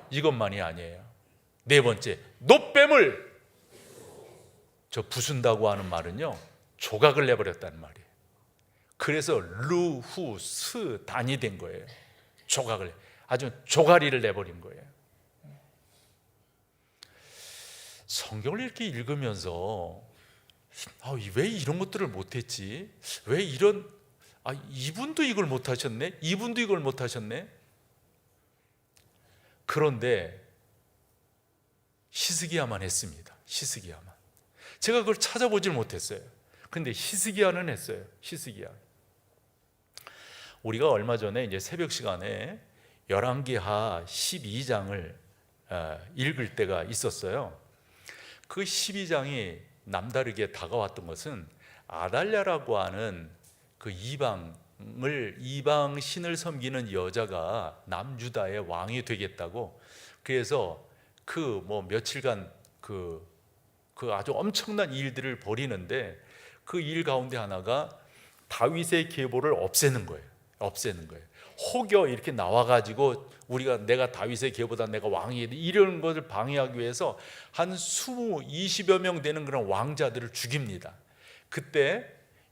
이것만이 아니에요. 4번째, 놋뱀을, 저 부순다고 하는 말은요, 조각을 내버렸다는 말이에요. 그래서 르후스 단이 된 거예요. 조각을, 아주 조가리를 내버린 거예요. 성경을 이렇게 읽으면서 왜 이런 것들을 못했지? 왜 이런, 이분도 이걸 못하셨네? 이분도 이걸 못하셨네? 그런데 히스기야만 했습니다. 히스기야만. 제가 그걸 찾아보질 못했어요. 근데 히스기야는 했어요. 히스기야. 우리가 얼마 전에 이제 새벽 시간에 열왕기하 12장을 읽을 때가 있었어요. 그 12장이 남다르게 다가왔던 것은 아달랴라고 하는 그 이방 신을 섬기는 여자가 남유다의 왕이 되겠다고, 그래서 그 며칠간 그 아주 엄청난 일들을 벌이는데 그 일 가운데 하나가 다윗의 계보를 없애는 거예요. 혹여 이렇게 나와가지고 내가 다윗의 계보다 내가 왕이 이런 것을 방해하기 위해서 한 20여 명 되는 그런 왕자들을 죽입니다. 그때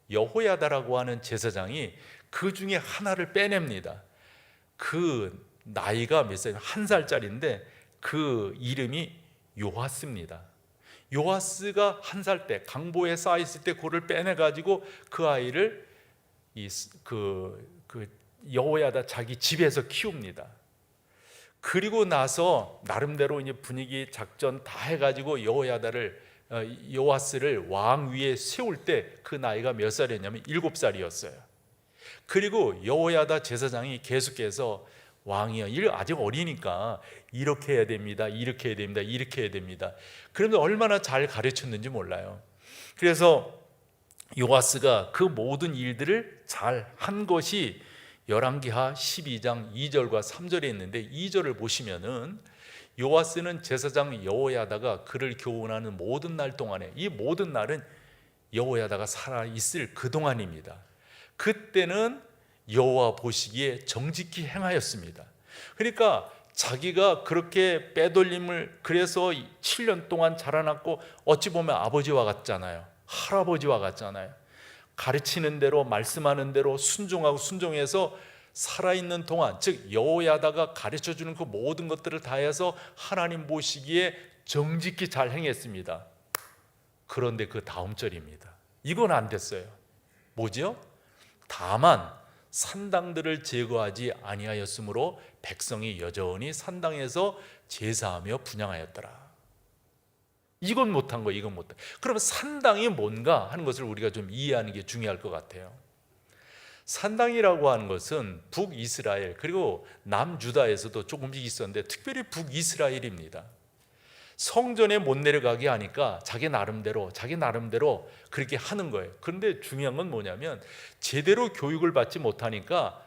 여호야다라고 하는 제사장이 그 중에 하나를 빼냅니다. 그 나이가 몇 살? 1살짜리인데 그 이름이 요하스입니다. 요하스가 1살 때 강보에 쌓여 있을 때 그를 빼내가지고 그 아이를 여호야다 자기 집에서 키웁니다. 그리고 나서 나름대로 이제 분위기 작전 다 해가지고 요하스를 왕 위에 세울 때 그 나이가 몇 살이었냐면 7살이었어요. 그리고 여호야다 제사장이 계속해서 왕이요, 아직 어리니까 이렇게 해야 됩니다, 이렇게 해야 됩니다, 이렇게 해야 됩니다. 그런데 얼마나 잘 가르쳤는지 몰라요. 그래서 요하스가 그 모든 일들을 잘 한 것이 열왕기하 12장 2절과 3절에 있는데, 2절을 보시면은 요하스는 제사장 여호야다가 그를 교훈하는 모든 날 동안에, 이 모든 날은 여호야다가 살아있을 그 동안입니다. 그때는 여호와 보시기에 정직히 행하였습니다. 그러니까 자기가 그렇게 빼돌림을, 그래서 7년 동안 자라났고 어찌 보면 아버지와 같잖아요. 할아버지와 같잖아요. 가르치는 대로, 말씀하는 대로 순종해서 살아있는 동안, 즉 여호야다가 가르쳐주는 그 모든 것들을 다해서 하나님 보시기에 정직히 잘 행했습니다. 그런데 그 다음 절입니다. 이건 안 됐어요. 뭐죠? 다만 산당들을 제거하지 아니하였으므로 백성이 여전히 산당에서 제사하며 분향하였더라. 이건 못한 거예요. 이건 못한. 그러면 산당이 뭔가 하는 것을 우리가 좀 이해하는 게 중요할 것 같아요. 산당이라고 하는 것은 북이스라엘 그리고 남유다에서도 조금씩 있었는데 특별히 북이스라엘입니다. 성전에 못 내려가게 하니까 자기 나름대로 그렇게 하는 거예요. 그런데 중요한 건 뭐냐면 제대로 교육을 받지 못하니까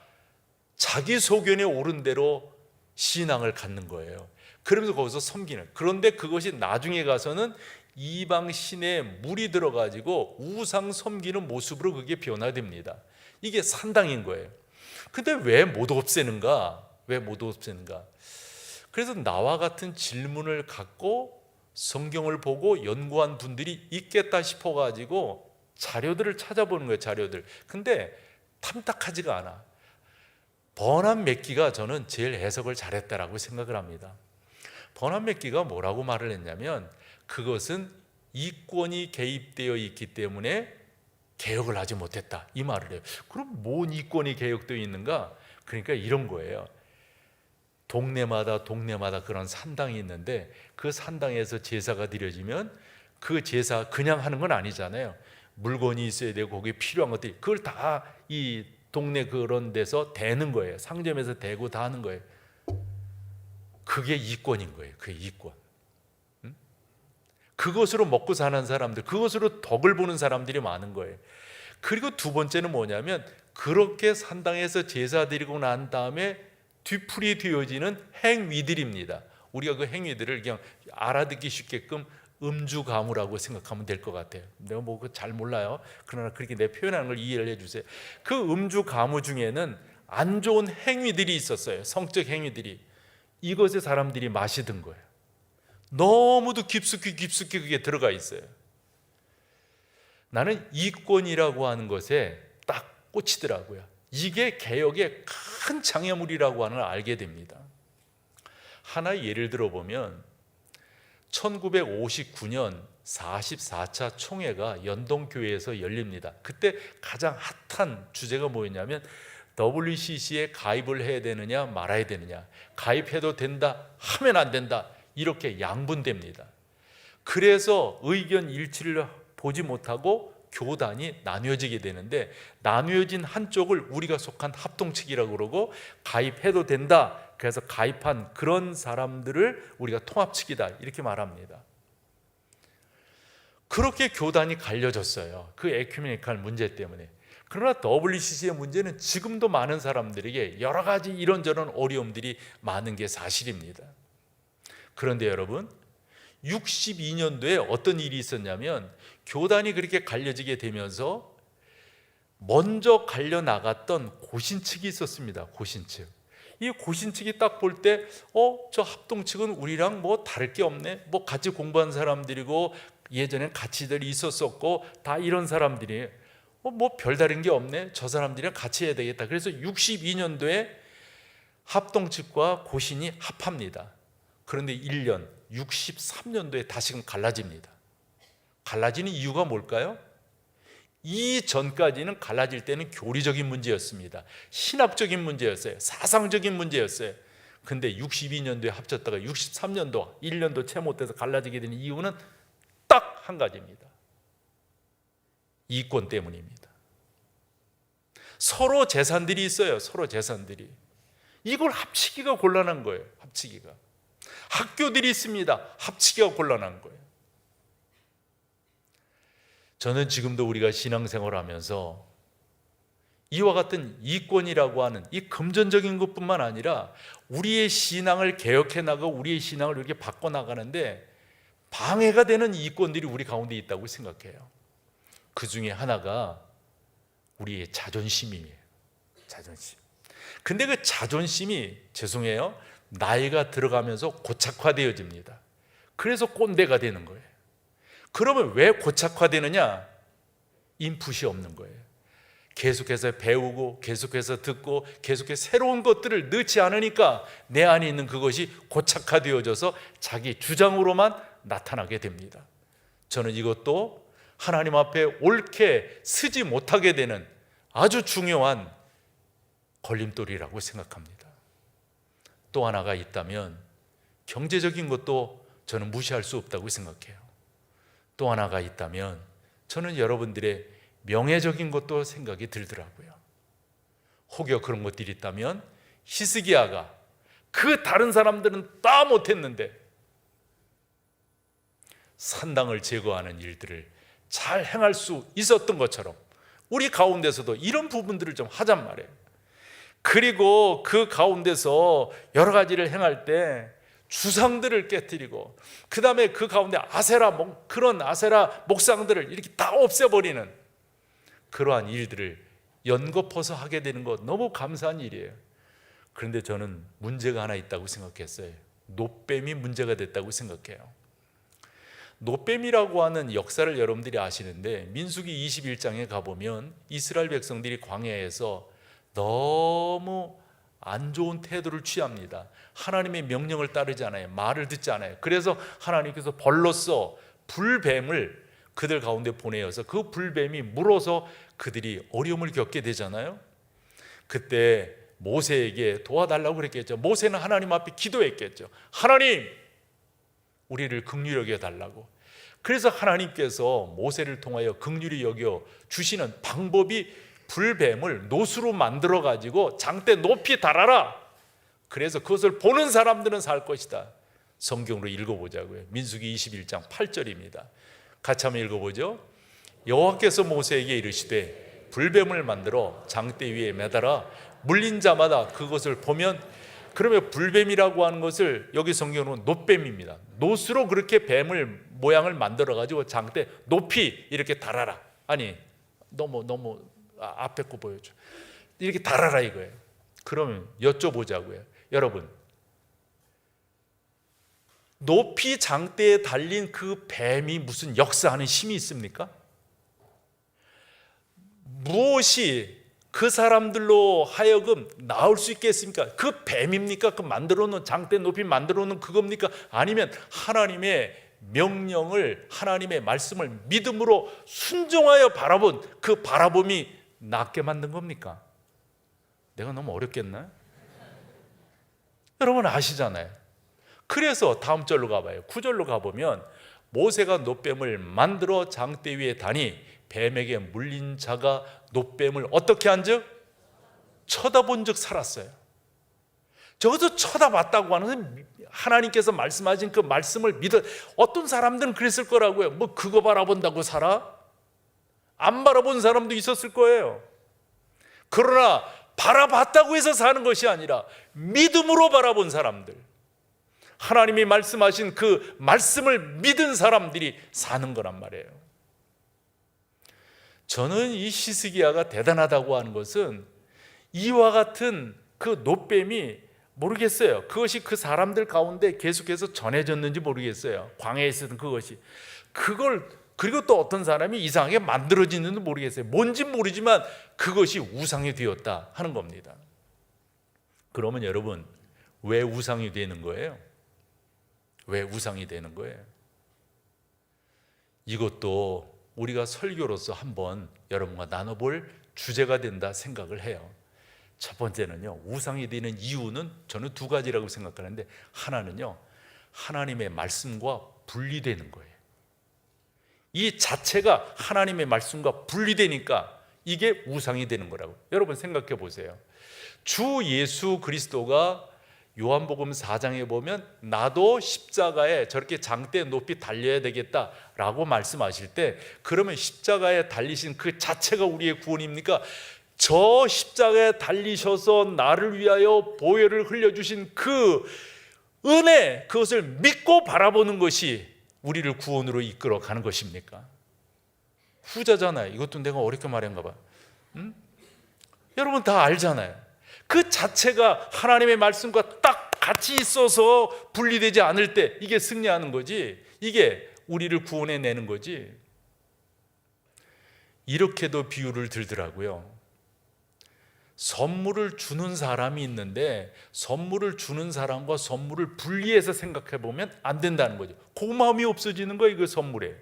자기 소견에 옳은 대로 신앙을 갖는 거예요. 그러면서 거기서 섬기는. 그런데 그것이 나중에 가서는 이방 신에 물이 들어가지고 우상 섬기는 모습으로 그게 변화됩니다. 이게 산당인 거예요. 근데 왜 못 없애는가? 그래서 나와 같은 질문을 갖고 성경을 보고 연구한 분들이 있겠다 싶어가지고 자료들을 찾아보는 거예요. 자료들. 근데 탐탁하지가 않아. 버남 맥기가 저는 제일 해석을 잘했다라고 생각을 합니다. 버남 맥기가 뭐라고 말을 했냐면 그것은 이권이 개입되어 있기 때문에 개혁을 하지 못했다 이 말을 해요. 그럼 뭔 이권이 개혁되어 있는가? 그러니까 이런 거예요. 동네마다 그런 산당이 있는데 그 산당에서 제사가 드려지면 그 제사 그냥 하는 건 아니잖아요. 물건이 있어야 되고 거기에 필요한 것들이 그걸 다 이 동네 그런 데서 대는 거예요. 상점에서 대고 다 하는 거예요. 그게 이권인 거예요. 그게 이권. 그것으로 먹고 사는 사람들, 그것으로 덕을 보는 사람들이 많은 거예요. 그리고 두 번째는 뭐냐면 그렇게 산당에서 제사 드리고 난 다음에 뒤풀이 되어지는 행위들입니다. 우리가 그 행위들을 그냥 알아듣기 쉽게끔 음주가무라고 생각하면 될 것 같아요. 내가 뭐 잘 몰라요. 그러나 그렇게 내 표현하는 걸 이해를 해주세요. 그 음주가무 중에는 안 좋은 행위들이 있었어요. 성적 행위들이. 이것에 사람들이 맛이 든 거예요. 너무도 깊숙이 그게 들어가 있어요. 나는 이권이라고 하는 것에 딱 꽂히더라고요. 이게 개혁의 큰 장애물이라고 하는 걸 알게 됩니다. 하나의 예를 들어보면 1959년 44차 총회가 연동교회에서 열립니다. 그때 가장 핫한 주제가 뭐였냐면 WCC에 가입을 해야 되느냐 말아야 되느냐, 가입해도 된다 하면 안 된다, 이렇게 양분됩니다. 그래서 의견 일치를 보지 못하고 교단이 나뉘어지게 되는데 나뉘어진 한쪽을 우리가 속한 합동측이라고 그러고 가입해도 된다, 그래서 가입한 그런 사람들을 우리가 통합측이다 이렇게 말합니다. 그렇게 교단이 갈려졌어요. 그 에큐메니칼 문제 때문에. 그러나 WCC의 문제는 지금도 많은 사람들에게 여러 가지 이런저런 어려움들이 많은 게 사실입니다. 그런데 여러분, 62년도에 어떤 일이 있었냐면 교단이 그렇게 갈려지게 되면서 먼저 갈려 나갔던 고신측이 있었습니다. 고신측. 이 고신측이 딱 볼 때 저 합동측은 우리랑 뭐 다를 게 없네, 뭐 같이 공부한 사람들이고 예전엔 같이들이 있었었고 다 이런 사람들이 뭐 별다른 게 없네, 저 사람들이랑 같이 해야 되겠다. 그래서 62년도에 합동측과 고신이 합합니다. 그런데 1년 63년도에 다시금 갈라집니다. 갈라지는 이유가 뭘까요? 이전까지는 갈라질 때는 교리적인 문제였습니다. 신학적인 문제였어요. 사상적인 문제였어요. 근데 62년도에 합쳤다가 63년도 1년도 채 못해서 갈라지게 되는 이유는 딱 한 가지입니다. 이권 때문입니다. 서로 재산들이 있어요. 서로 재산들이. 이걸 합치기가 곤란한 거예요. 합치기가. 학교들이 있습니다. 합치기가 곤란한 거예요. 저는 지금도 우리가 신앙생활을 하면서 이와 같은 이권이라고 하는 이 금전적인 것뿐만 아니라 우리의 신앙을 개혁해 나가고 우리의 신앙을 이렇게 바꿔나가는데 방해가 되는 이권들이 우리 가운데 있다고 생각해요. 그 중에 하나가 우리의 자존심이에요. 자존심. 근데 그 자존심이 죄송해요, 나이가 들어가면서 고착화되어집니다. 그래서 꼰대가 되는 거예요. 그러면 왜 고착화되느냐? 인풋이 없는 거예요. 계속해서 배우고 계속해서 듣고 계속해서 새로운 것들을 넣지 않으니까 내 안에 있는 그것이 고착화되어져서 자기 주장으로만 나타나게 됩니다. 저는 이것도 하나님 앞에 옳게 서지 못하게 되는 아주 중요한 걸림돌이라고 생각합니다. 또 하나가 있다면 경제적인 것도 저는 무시할 수 없다고 생각해요. 또 하나가 있다면 저는 여러분들의 명예적인 것도 생각이 들더라고요. 혹여 그런 것들이 있다면 히스기야가 그 다른 사람들은 다 못했는데 산당을 제거하는 일들을 잘 행할 수 있었던 것처럼 우리 가운데서도 이런 부분들을 좀 하잔 말이에요. 그리고 그 가운데서 여러 가지를 행할 때 주상들을 깨뜨리고 그 다음에 그 가운데 그런 아세라 목상들을 이렇게 다 없애버리는 그러한 일들을 연거푸서 하게 되는 것 너무 감사한 일이에요. 그런데 저는 문제가 하나 있다고 생각했어요. 노뱀이 문제가 됐다고 생각해요. 노뱀이라고 하는 역사를 여러분들이 아시는데 민수기 21장에 가보면 이스라엘 백성들이 광야에서 너무 안 좋은 태도를 취합니다. 하나님의 명령을 따르지 않아요. 말을 듣지 않아요. 그래서 하나님께서 벌로써 불뱀을 그들 가운데 보내어서 그 불뱀이 물어서 그들이 어려움을 겪게 되잖아요. 그때 모세에게 도와달라고 그랬겠죠. 모세는 하나님 앞에 기도했겠죠. 하나님, 우리를 긍휼히 여겨 달라고. 그래서 하나님께서 모세를 통하여 긍휼히 여겨 주시는 방법이 불뱀을 노수로 만들어 가지고 장대 높이 달아라. 그래서 그것을 보는 사람들은 살 것이다. 성경으로 읽어보자고요. 민수기 21장 8절입니다. 같이 한번 읽어보죠. 여호와께서 모세에게 이르시되 불뱀을 만들어 장대 위에 매달아 물린 자마다 그것을 보면, 그러면 불뱀이라고 하는 것을 여기 성경으로는 노뱀입니다. 노수로 그렇게 뱀을 모양을 만들어 가지고 장대 높이 이렇게 달아라. 아니 너무 앞에 거 보여줘. 이렇게 달아라 이거예요. 그러면 여쭤보자고요. 여러분, 높이 장대에 달린 그 뱀이 무슨 역사하는 힘이 있습니까? 무엇이 그 사람들로 하여금 나올 수 있겠습니까? 그 뱀입니까? 그 만들어 놓은 장대 높이 만들어 놓은 그겁니까? 아니면 하나님의 명령을, 하나님의 말씀을 믿음으로 순종하여 바라본 그 바라봄이 낫게 만든 겁니까? 내가 너무 어렵겠나요? 여러분 아시잖아요. 그래서 다음 절로 가봐요. 9절로 가보면 모세가 노뱀을 만들어 장대 위에 다니 뱀에게 물린 자가 노뱀을 어떻게 한즉 쳐다본 즉 살았어요. 저것도 쳐다봤다고 하는 하나님께서 말씀하신 그 말씀을 믿어. 어떤 사람들은 그랬을 거라고요. 뭐 그거 바라본다고 살아? 안 바라본 사람도 있었을 거예요. 그러나 바라봤다고 해서 사는 것이 아니라 믿음으로 바라본 사람들, 하나님이 말씀하신 그 말씀을 믿은 사람들이 사는 거란 말이에요. 저는 이 히스기야가 대단하다고 하는 것은 이와 같은 그 노뱀이 모르겠어요. 그것이 그 사람들 가운데 계속해서 전해졌는지 모르겠어요. 광야에 있었던 그것이. 그리고 또 어떤 사람이 이상하게 만들어지는지 모르겠어요. 뭔지 모르지만 그것이 우상이 되었다 하는 겁니다. 그러면 여러분, 왜 우상이 되는 거예요? 왜 우상이 되는 거예요? 이것도 우리가 설교로서 한번 여러분과 나눠볼 주제가 된다 생각을 해요. 첫 번째는요, 우상이 되는 이유는 저는 두 가지라고 생각하는데, 하나는요, 하나님의 말씀과 분리되는 거예요. 이 자체가 하나님의 말씀과 분리되니까 이게 우상이 되는 거라고. 여러분 생각해 보세요. 주 예수 그리스도가 요한복음 4장에 보면 나도 십자가에 저렇게 장대 높이 달려야 되겠다라고 말씀하실 때, 그러면 십자가에 달리신 그 자체가 우리의 구원입니까? 저 십자가에 달리셔서 나를 위하여 보혈을 흘려주신 그 은혜, 그것을 믿고 바라보는 것이 우리를 구원으로 이끌어 가는 것입니까? 후자잖아요. 이것도 내가 어렵게 말한가 봐. 여러분 다 알잖아요. 그 자체가 하나님의 말씀과 딱 같이 있어서 분리되지 않을 때 이게 승리하는 거지, 이게 우리를 구원해 내는 거지. 이렇게도 비유를 들더라고요. 선물을 주는 사람이 있는데 선물을 주는 사람과 선물을 분리해서 생각해 보면 안 된다는 거죠. 고마움이 없어지는 거예요, 그 선물에.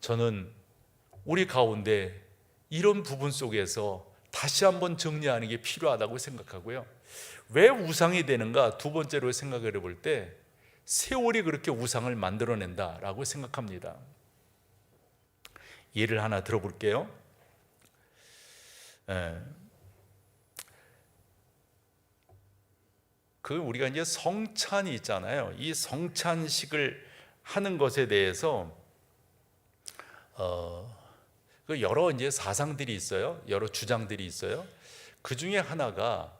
저는 우리 가운데 이런 부분 속에서 다시 한번 정리하는 게 필요하다고 생각하고요. 왜 우상이 되는가? 두 번째로 생각해 볼 때 세월이 그렇게 우상을 만들어낸다라고 생각합니다. 예를 하나 들어볼게요. 우리가 이제 성찬이 있잖아요. 이 성찬식을 하는 것에 대해서 그 여러 이제 사상들이 있어요. 여러 주장들이 있어요. 그 중에 하나가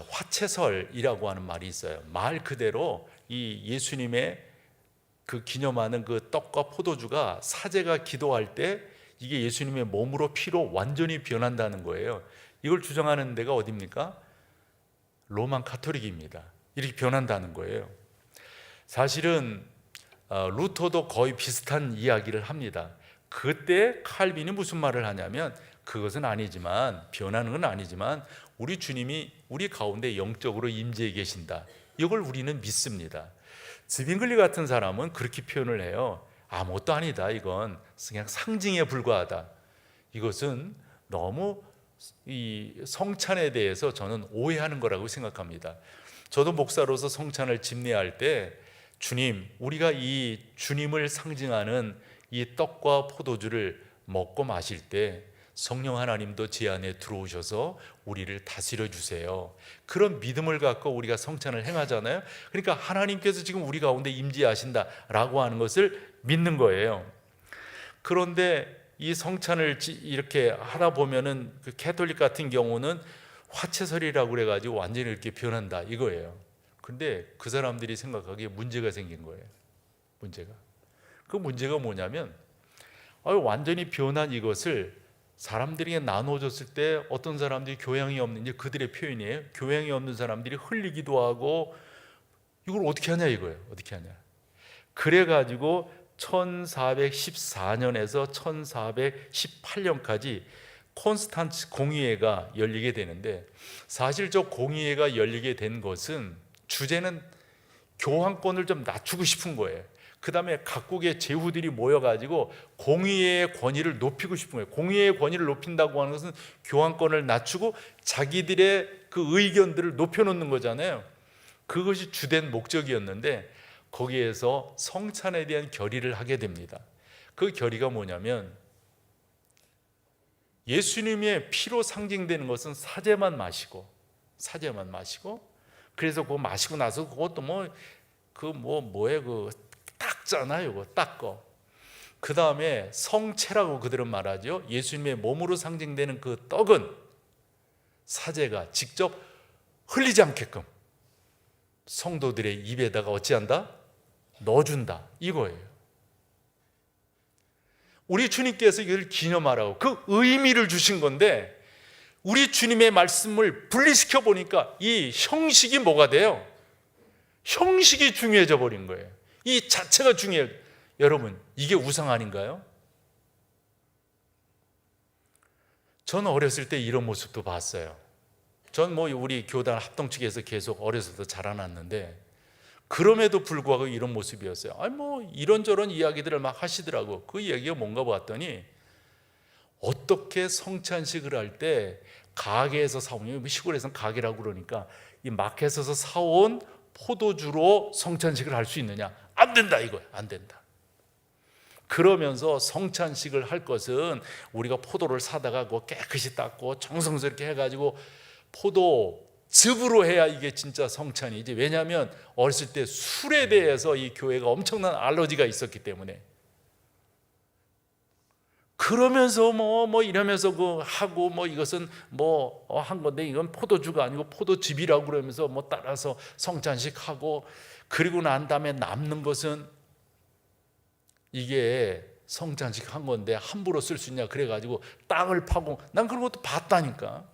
화채설이라고 하는 말이 있어요. 말 그대로 이 예수님의 그 기념하는 그 떡과 포도주가 사제가 기도할 때 이게 예수님의 몸으로 피로 완전히 변한다는 거예요. 이걸 주장하는 데가 어디입니까? 로만 카톨릭입니다. 이렇게 변한다는 거예요. 사실은 루터도 거의 비슷한 이야기를 합니다. 그때 칼빈이 무슨 말을 하냐면 그것은 아니지만, 변하는 건 아니지만 우리 주님이 우리 가운데 영적으로 임재해 계신다. 이걸 우리는 믿습니다. 즈빙글리 같은 사람은 그렇게 표현을 해요. 아무것도 아니다. 이건 그냥 상징에 불과하다. 이것은 너무 이 성찬에 대해서 저는 오해하는 거라고 생각합니다. 저도 목사로서 성찬을 집례할 때 주님, 우리가 이 주님을 상징하는 이 떡과 포도주를 먹고 마실 때 성령 하나님도 제 안에 들어오셔서 우리를 다스려 주세요. 그런 믿음을 갖고 우리가 성찬을 행하잖아요. 그러니까 하나님께서 지금 우리 가운데 임재하신다라고 하는 것을 믿는 거예요. 그런데 이 성찬을 이렇게 하다 보면은 그 캐톨릭 같은 경우는 화채설이라고 그래가지고 완전히 이렇게 변한다 이거예요. 근데 그 사람들이 생각하기에 문제가 생긴 거예요. 그 문제가 뭐냐면 완전히 변한 이것을 사람들에게 나눠줬을 때 어떤 사람들이 교양이 없는, 이제 그들의 표현이에요. 교양이 없는 사람들이 흘리기도 하고 이걸 어떻게 하냐 이거예요. 어떻게 하냐. 그래가지고 1414년에서 1418년까지 콘스탄츠 공의회가 열리게 되는데, 사실 저 공의회가 열리게 된 것은 주제는 교황권을 좀 낮추고 싶은 거예요. 그 다음에 각국의 제후들이 모여가지고 공의회의 권위를 높이고 싶은 거예요. 공의회의 권위를 높인다고 하는 것은 교황권을 낮추고 자기들의 그 의견들을 높여놓는 거잖아요. 그것이 주된 목적이었는데 거기에서 성찬에 대한 결의를 하게 됩니다. 그 결의가 뭐냐면 예수님의 피로 상징되는 것은 사제만 마시고 그래서 그거 마시고 나서 그것도 뭐예요? 닦잖아요. 그거 닦어. 그 다음에 성체라고 그들은 말하죠. 예수님의 몸으로 상징되는 그 떡은 사제가 직접 흘리지 않게끔 성도들의 입에다가 어찌한다? 넣어준다 이거예요. 우리 주님께서 이걸 기념하라고 그 의미를 주신 건데, 우리 주님의 말씀을 분리시켜 보니까 이 형식이 뭐가 돼요? 형식이 중요해져 버린 거예요. 이 자체가 중요해요. 여러분, 이게 우상 아닌가요? 저는 어렸을 때 이런 모습도 봤어요. 전 우리 교단 합동 측에서 계속 어려서부터 자라났는데 그럼에도 불구하고 이런 모습이었어요. 이런저런 이야기들을 막 하시더라고. 그 이야기가 뭔가 봤더니 어떻게 성찬식을 할 때 가게에서 사온, 시골에서는 가게라고 그러니까 이 마켓에서 사온 포도주로 성찬식을 할 수 있느냐? 안 된다 이거예요. 안 된다. 그러면서 성찬식을 할 것은 우리가 포도를 사다가 깨끗이 닦고 정성스럽게 해가지고 포도즙으로 해야 이게 진짜 성찬이지. 왜냐하면 어렸을 때 술에 대해서 이 교회가 엄청난 알러지가 있었기 때문에. 그러면서 이러면서 하고 이것은 한 건데 이건 포도주가 아니고 포도즙이라고 그러면서 따라서 성찬식 하고, 그리고 난 다음에 남는 것은 이게 성찬식 한 건데 함부로 쓸 수 있냐 그래가지고 땅을 파고, 난 그런 것도 봤다니까.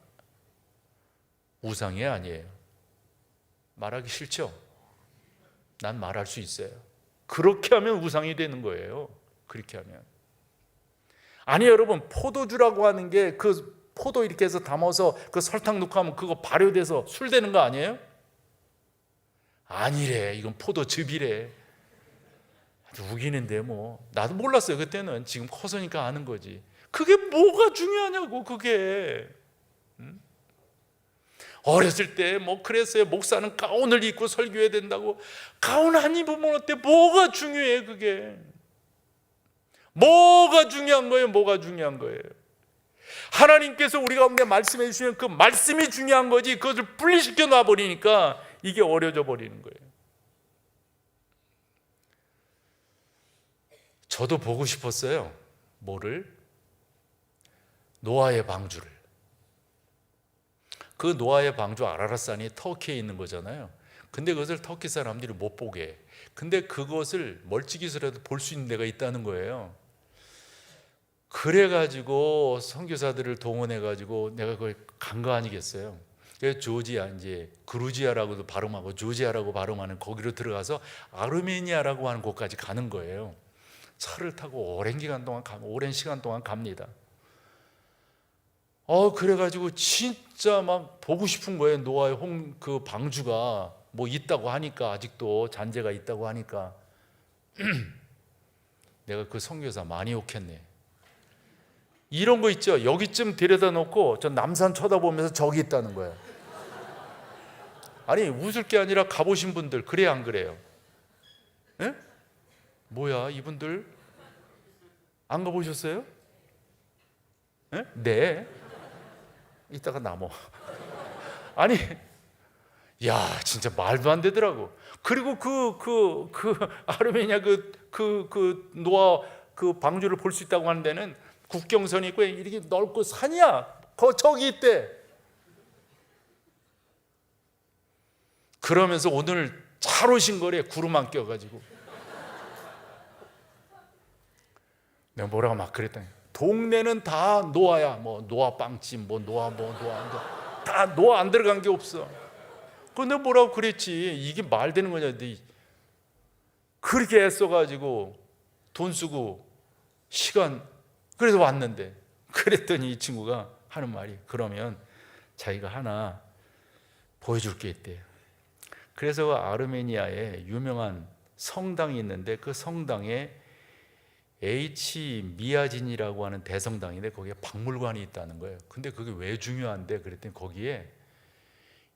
우상이 아니에요. 말하기 싫죠? 난 말할 수 있어요. 그렇게 하면 우상이 되는 거예요. 그렇게 하면. 아니 여러분, 포도주라고 하는 게 그 포도 이렇게 해서 담아서 그 설탕 넣고 하면 그거 발효돼서 술 되는 거 아니에요? 아니래. 이건 포도즙이래. 우기는데 나도 몰랐어요 그때는. 지금 커서니까 아는 거지. 그게 뭐가 중요하냐고. 그게 어렸을 때 그랬어요. 목사는 가운을 입고 설교해야 된다고. 가운 안 입으면 어때? 뭐가 중요해 그게. 뭐가 중요한 거예요? 뭐가 중요한 거예요? 하나님께서 우리 가운데 말씀해 주시면 그 말씀이 중요한 거지, 그것을 분리시켜 놔버리니까 이게 어려져 버리는 거예요. 저도 보고 싶었어요. 뭐를? 노아의 방주를. 그 노아의 방주 아라랏산이 터키에 있는 거잖아요. 근데 그것을 터키 사람들이 못 보게 해. 근데 그것을 멀찍이서라도 볼 수 있는 데가 있다는 거예요. 그래가지고 선교사들을 동원해가지고 내가 그걸 간 거 아니겠어요. 그래서 조지아, 이제 그루지아라고도 발음하고 조지아라고 발음하는 거기로 들어가서 아르메니아라고 하는 곳까지 가는 거예요. 차를 타고 오랜 시간 동안 갑니다. 그래가지고 진짜 막 보고 싶은 거예요. 노아의 그 방주가 뭐 있다고 하니까, 아직도 잔재가 있다고 하니까 내가 그 선교사 많이 욕했네. 이런 거 있죠. 여기쯤 데려다 놓고 저 남산 쳐다보면서 저기 있다는 거예요. 아니, 웃을 게 아니라 가보신 분들 그래요, 안 그래요? 에? 뭐야, 이분들 안 가보셨어요? 에? 네. 이따가 남어. 아니, 야, 진짜 말도 안 되더라고. 그리고 아르메니아 노아 그 방주를 볼 수 있다고 하는 데는 국경선이 있고 이렇게 넓고 산이야. 저기 있대. 그러면서 오늘 잘 오신 거래. 구름 안 껴가지고. 내가 뭐라고 막 그랬더니 동네는 다 노아야. 뭐 노아 빵집, 뭐 노아 다 노아 안 들어간 게 없어. 근데 뭐라고 그랬지. 이게 말 되는 거냐. 그렇게 애써가지고 돈 쓰고 시간, 그래서 왔는데, 그랬더니 이 친구가 하는 말이, 그러면 자기가 하나 보여줄 게 있대요. 그래서 아르메니아에 유명한 성당이 있는데 그 성당에 H 미아진이라고 하는 대성당인데 거기에 박물관이 있다는 거예요. 근데 그게 왜 중요한데 그랬더니 거기에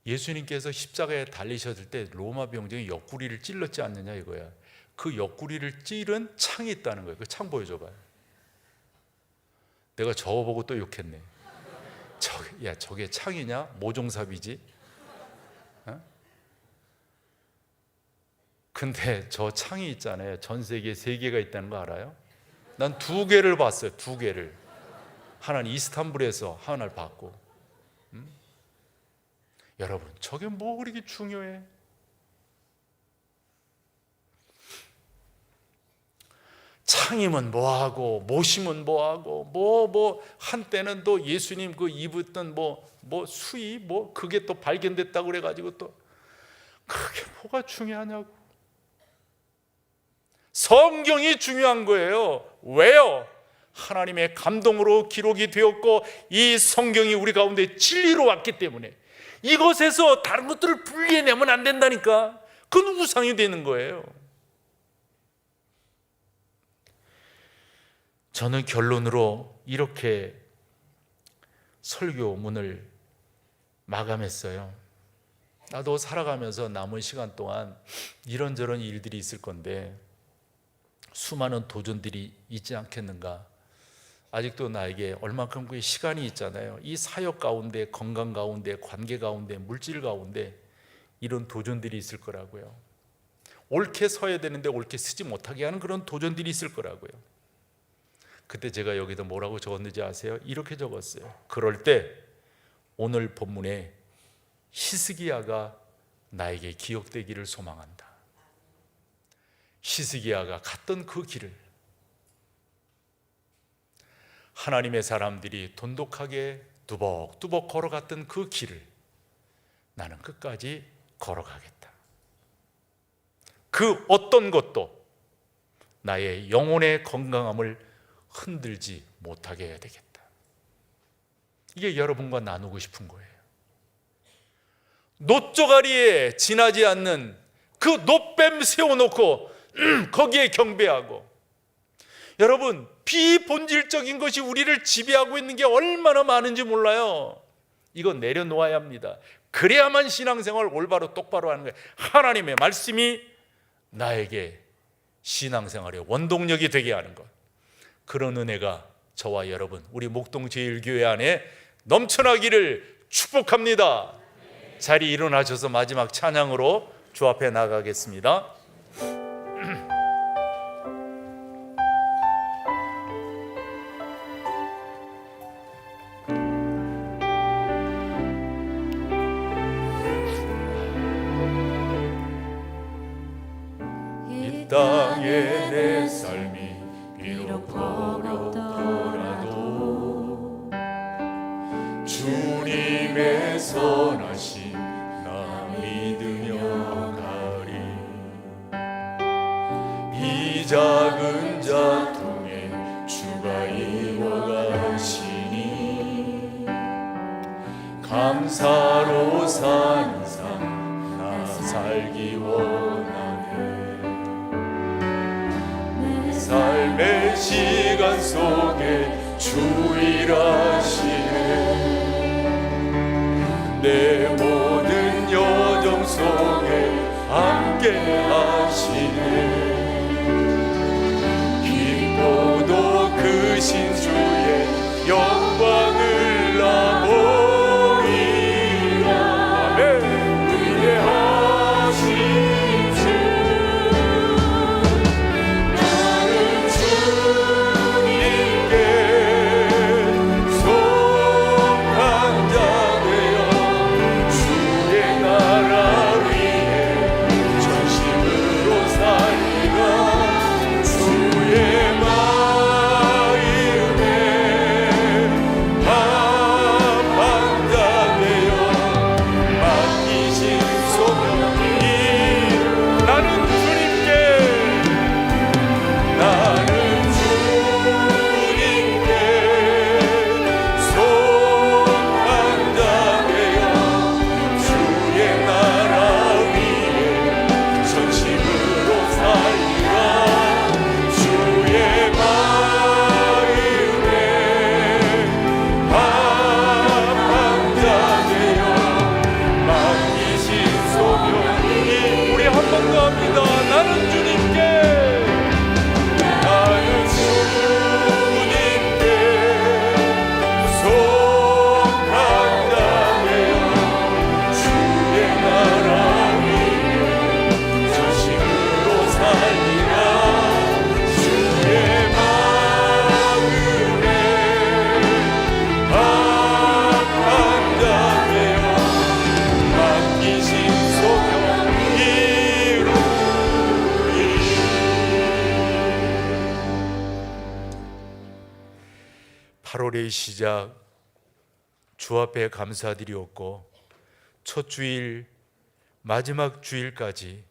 예수님께서 십자가에 달리셨을 때 로마 병정이 옆구리를 찔렀지 않느냐 이거야. 그 옆구리를 찌른 창이 있다는 거예요. 그 창 보여줘봐요. 내가 저거 보고 또 욕했네. 저게 창이냐? 모종삽이지. 근데 저 창이 있잖아요. 전 세계에 3개가 있다는 거 알아요? 난 2개를 봤어요. 2개를. 하나는 이스탄불에서 하나를 봤고. 여러분, 저게 뭐 그렇게 중요해? 창이면 뭐하고, 모시면 뭐하고, 뭐 한때는 또 예수님 그 입었던 뭐 수의 그게 또 발견됐다고 그래가지고 또 그게 뭐가 중요하냐고. 성경이 중요한 거예요. 왜요? 하나님의 감동으로 기록이 되었고 이 성경이 우리 가운데 진리로 왔기 때문에 이것에서 다른 것들을 분리해내면 안 된다니까. 그건 우상이 되는 거예요. 저는 결론으로 이렇게 설교문을 마감했어요. 나도 살아가면서 남은 시간 동안 이런저런 일들이 있을 건데 수많은 도전들이 있지 않겠는가. 아직도 나에게 얼마큼 그 시간이 있잖아요. 이 사역 가운데, 건강 가운데, 관계 가운데, 물질 가운데 이런 도전들이 있을 거라고요. 옳게 서야 되는데 옳게 쓰지 못하게 하는 그런 도전들이 있을 거라고요. 그때 제가 여기다 뭐라고 적었는지 아세요? 이렇게 적었어요. 그럴 때 오늘 본문에 히스기야가 나에게 기억되기를 소망한다. 히스기야가 갔던 그 길을 하나님의 사람들이 돈독하게 뚜벅뚜벅 걸어갔던 그 길을 나는 끝까지 걸어가겠다. 그 어떤 것도 나의 영혼의 건강함을 흔들지 못하게 해야 되겠다. 이게 여러분과 나누고 싶은 거예요. 놋조가리에 지나지 않는 그 놋뱀 세워놓고 거기에 경배하고, 여러분 비본질적인 것이 우리를 지배하고 있는 게 얼마나 많은지 몰라요. 이거 내려놓아야 합니다. 그래야만 신앙생활 올바로 똑바로 하는 거예요. 하나님의 말씀이 나에게 신앙생활의 원동력이 되게 하는 것, 그런 은혜가 저와 여러분 우리 목동 제1교회 안에 넘쳐나기를 축복합니다. 자리 일어나셔서 마지막 찬양으로 주 앞에 나가겠습니다. 내 삶이 비록 어렵더라도 주님의 선하심 나 믿으며 가리. 이 작은 자통에 주가 이워가시니 감사로 사는 삶 나 살기 원하네. 내 삶의 시간 속에 주 일하시네. 내 모든 여정 속에 함께 하시네. 기뻐도 크신 주의 영광을 나 보리라. 아멘. 위대하신 주 나는 주님께 속한 자 되어 주의 나라 위에 전심으로 살리라. 주의 마음에 합한 자 되어 맡기신 소명이 나는 주님께 속한 자 되어 주의 나라 위에 전심으로 살리라. 주의 마음에 합한 자 되어 맡기신 소명이 우리 한 번 더 합니다. 나는 주님께 속한 자 되어 주의 나라 위에 전심으로 살리라. 주의 마음에 합한 자 되어 맡기신 소명 이루리. 8월의 시작 주 앞에 감사드리옵고 첫 주일 마지막 주일까지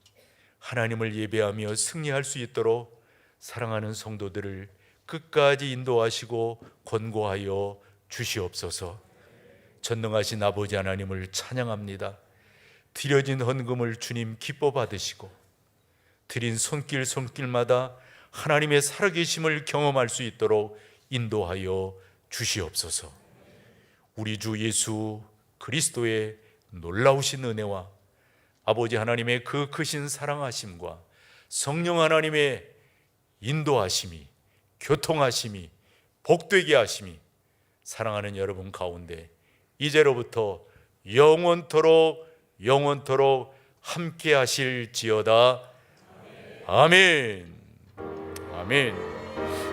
하나님을 예배하며 승리할 수 있도록 사랑하는 성도들을 끝까지 인도하시고 권고하여 주시옵소서. 전능하신 아버지 하나님을 찬양합니다. 드려진 헌금을 주님 기뻐 받으시고 드린 손길마다 하나님의 살아계심을 경험할 수 있도록 인도하여 주시옵소서. 우리 주 예수 그리스도의 놀라우신 은혜와 아버지 하나님의 그 크신 사랑하심과 성령 하나님의 인도하심이, 교통하심이, 복되게 하심이 사랑하는 여러분 가운데 이제로부터 영원토록 함께 하실지어다. 아멘. 아멘.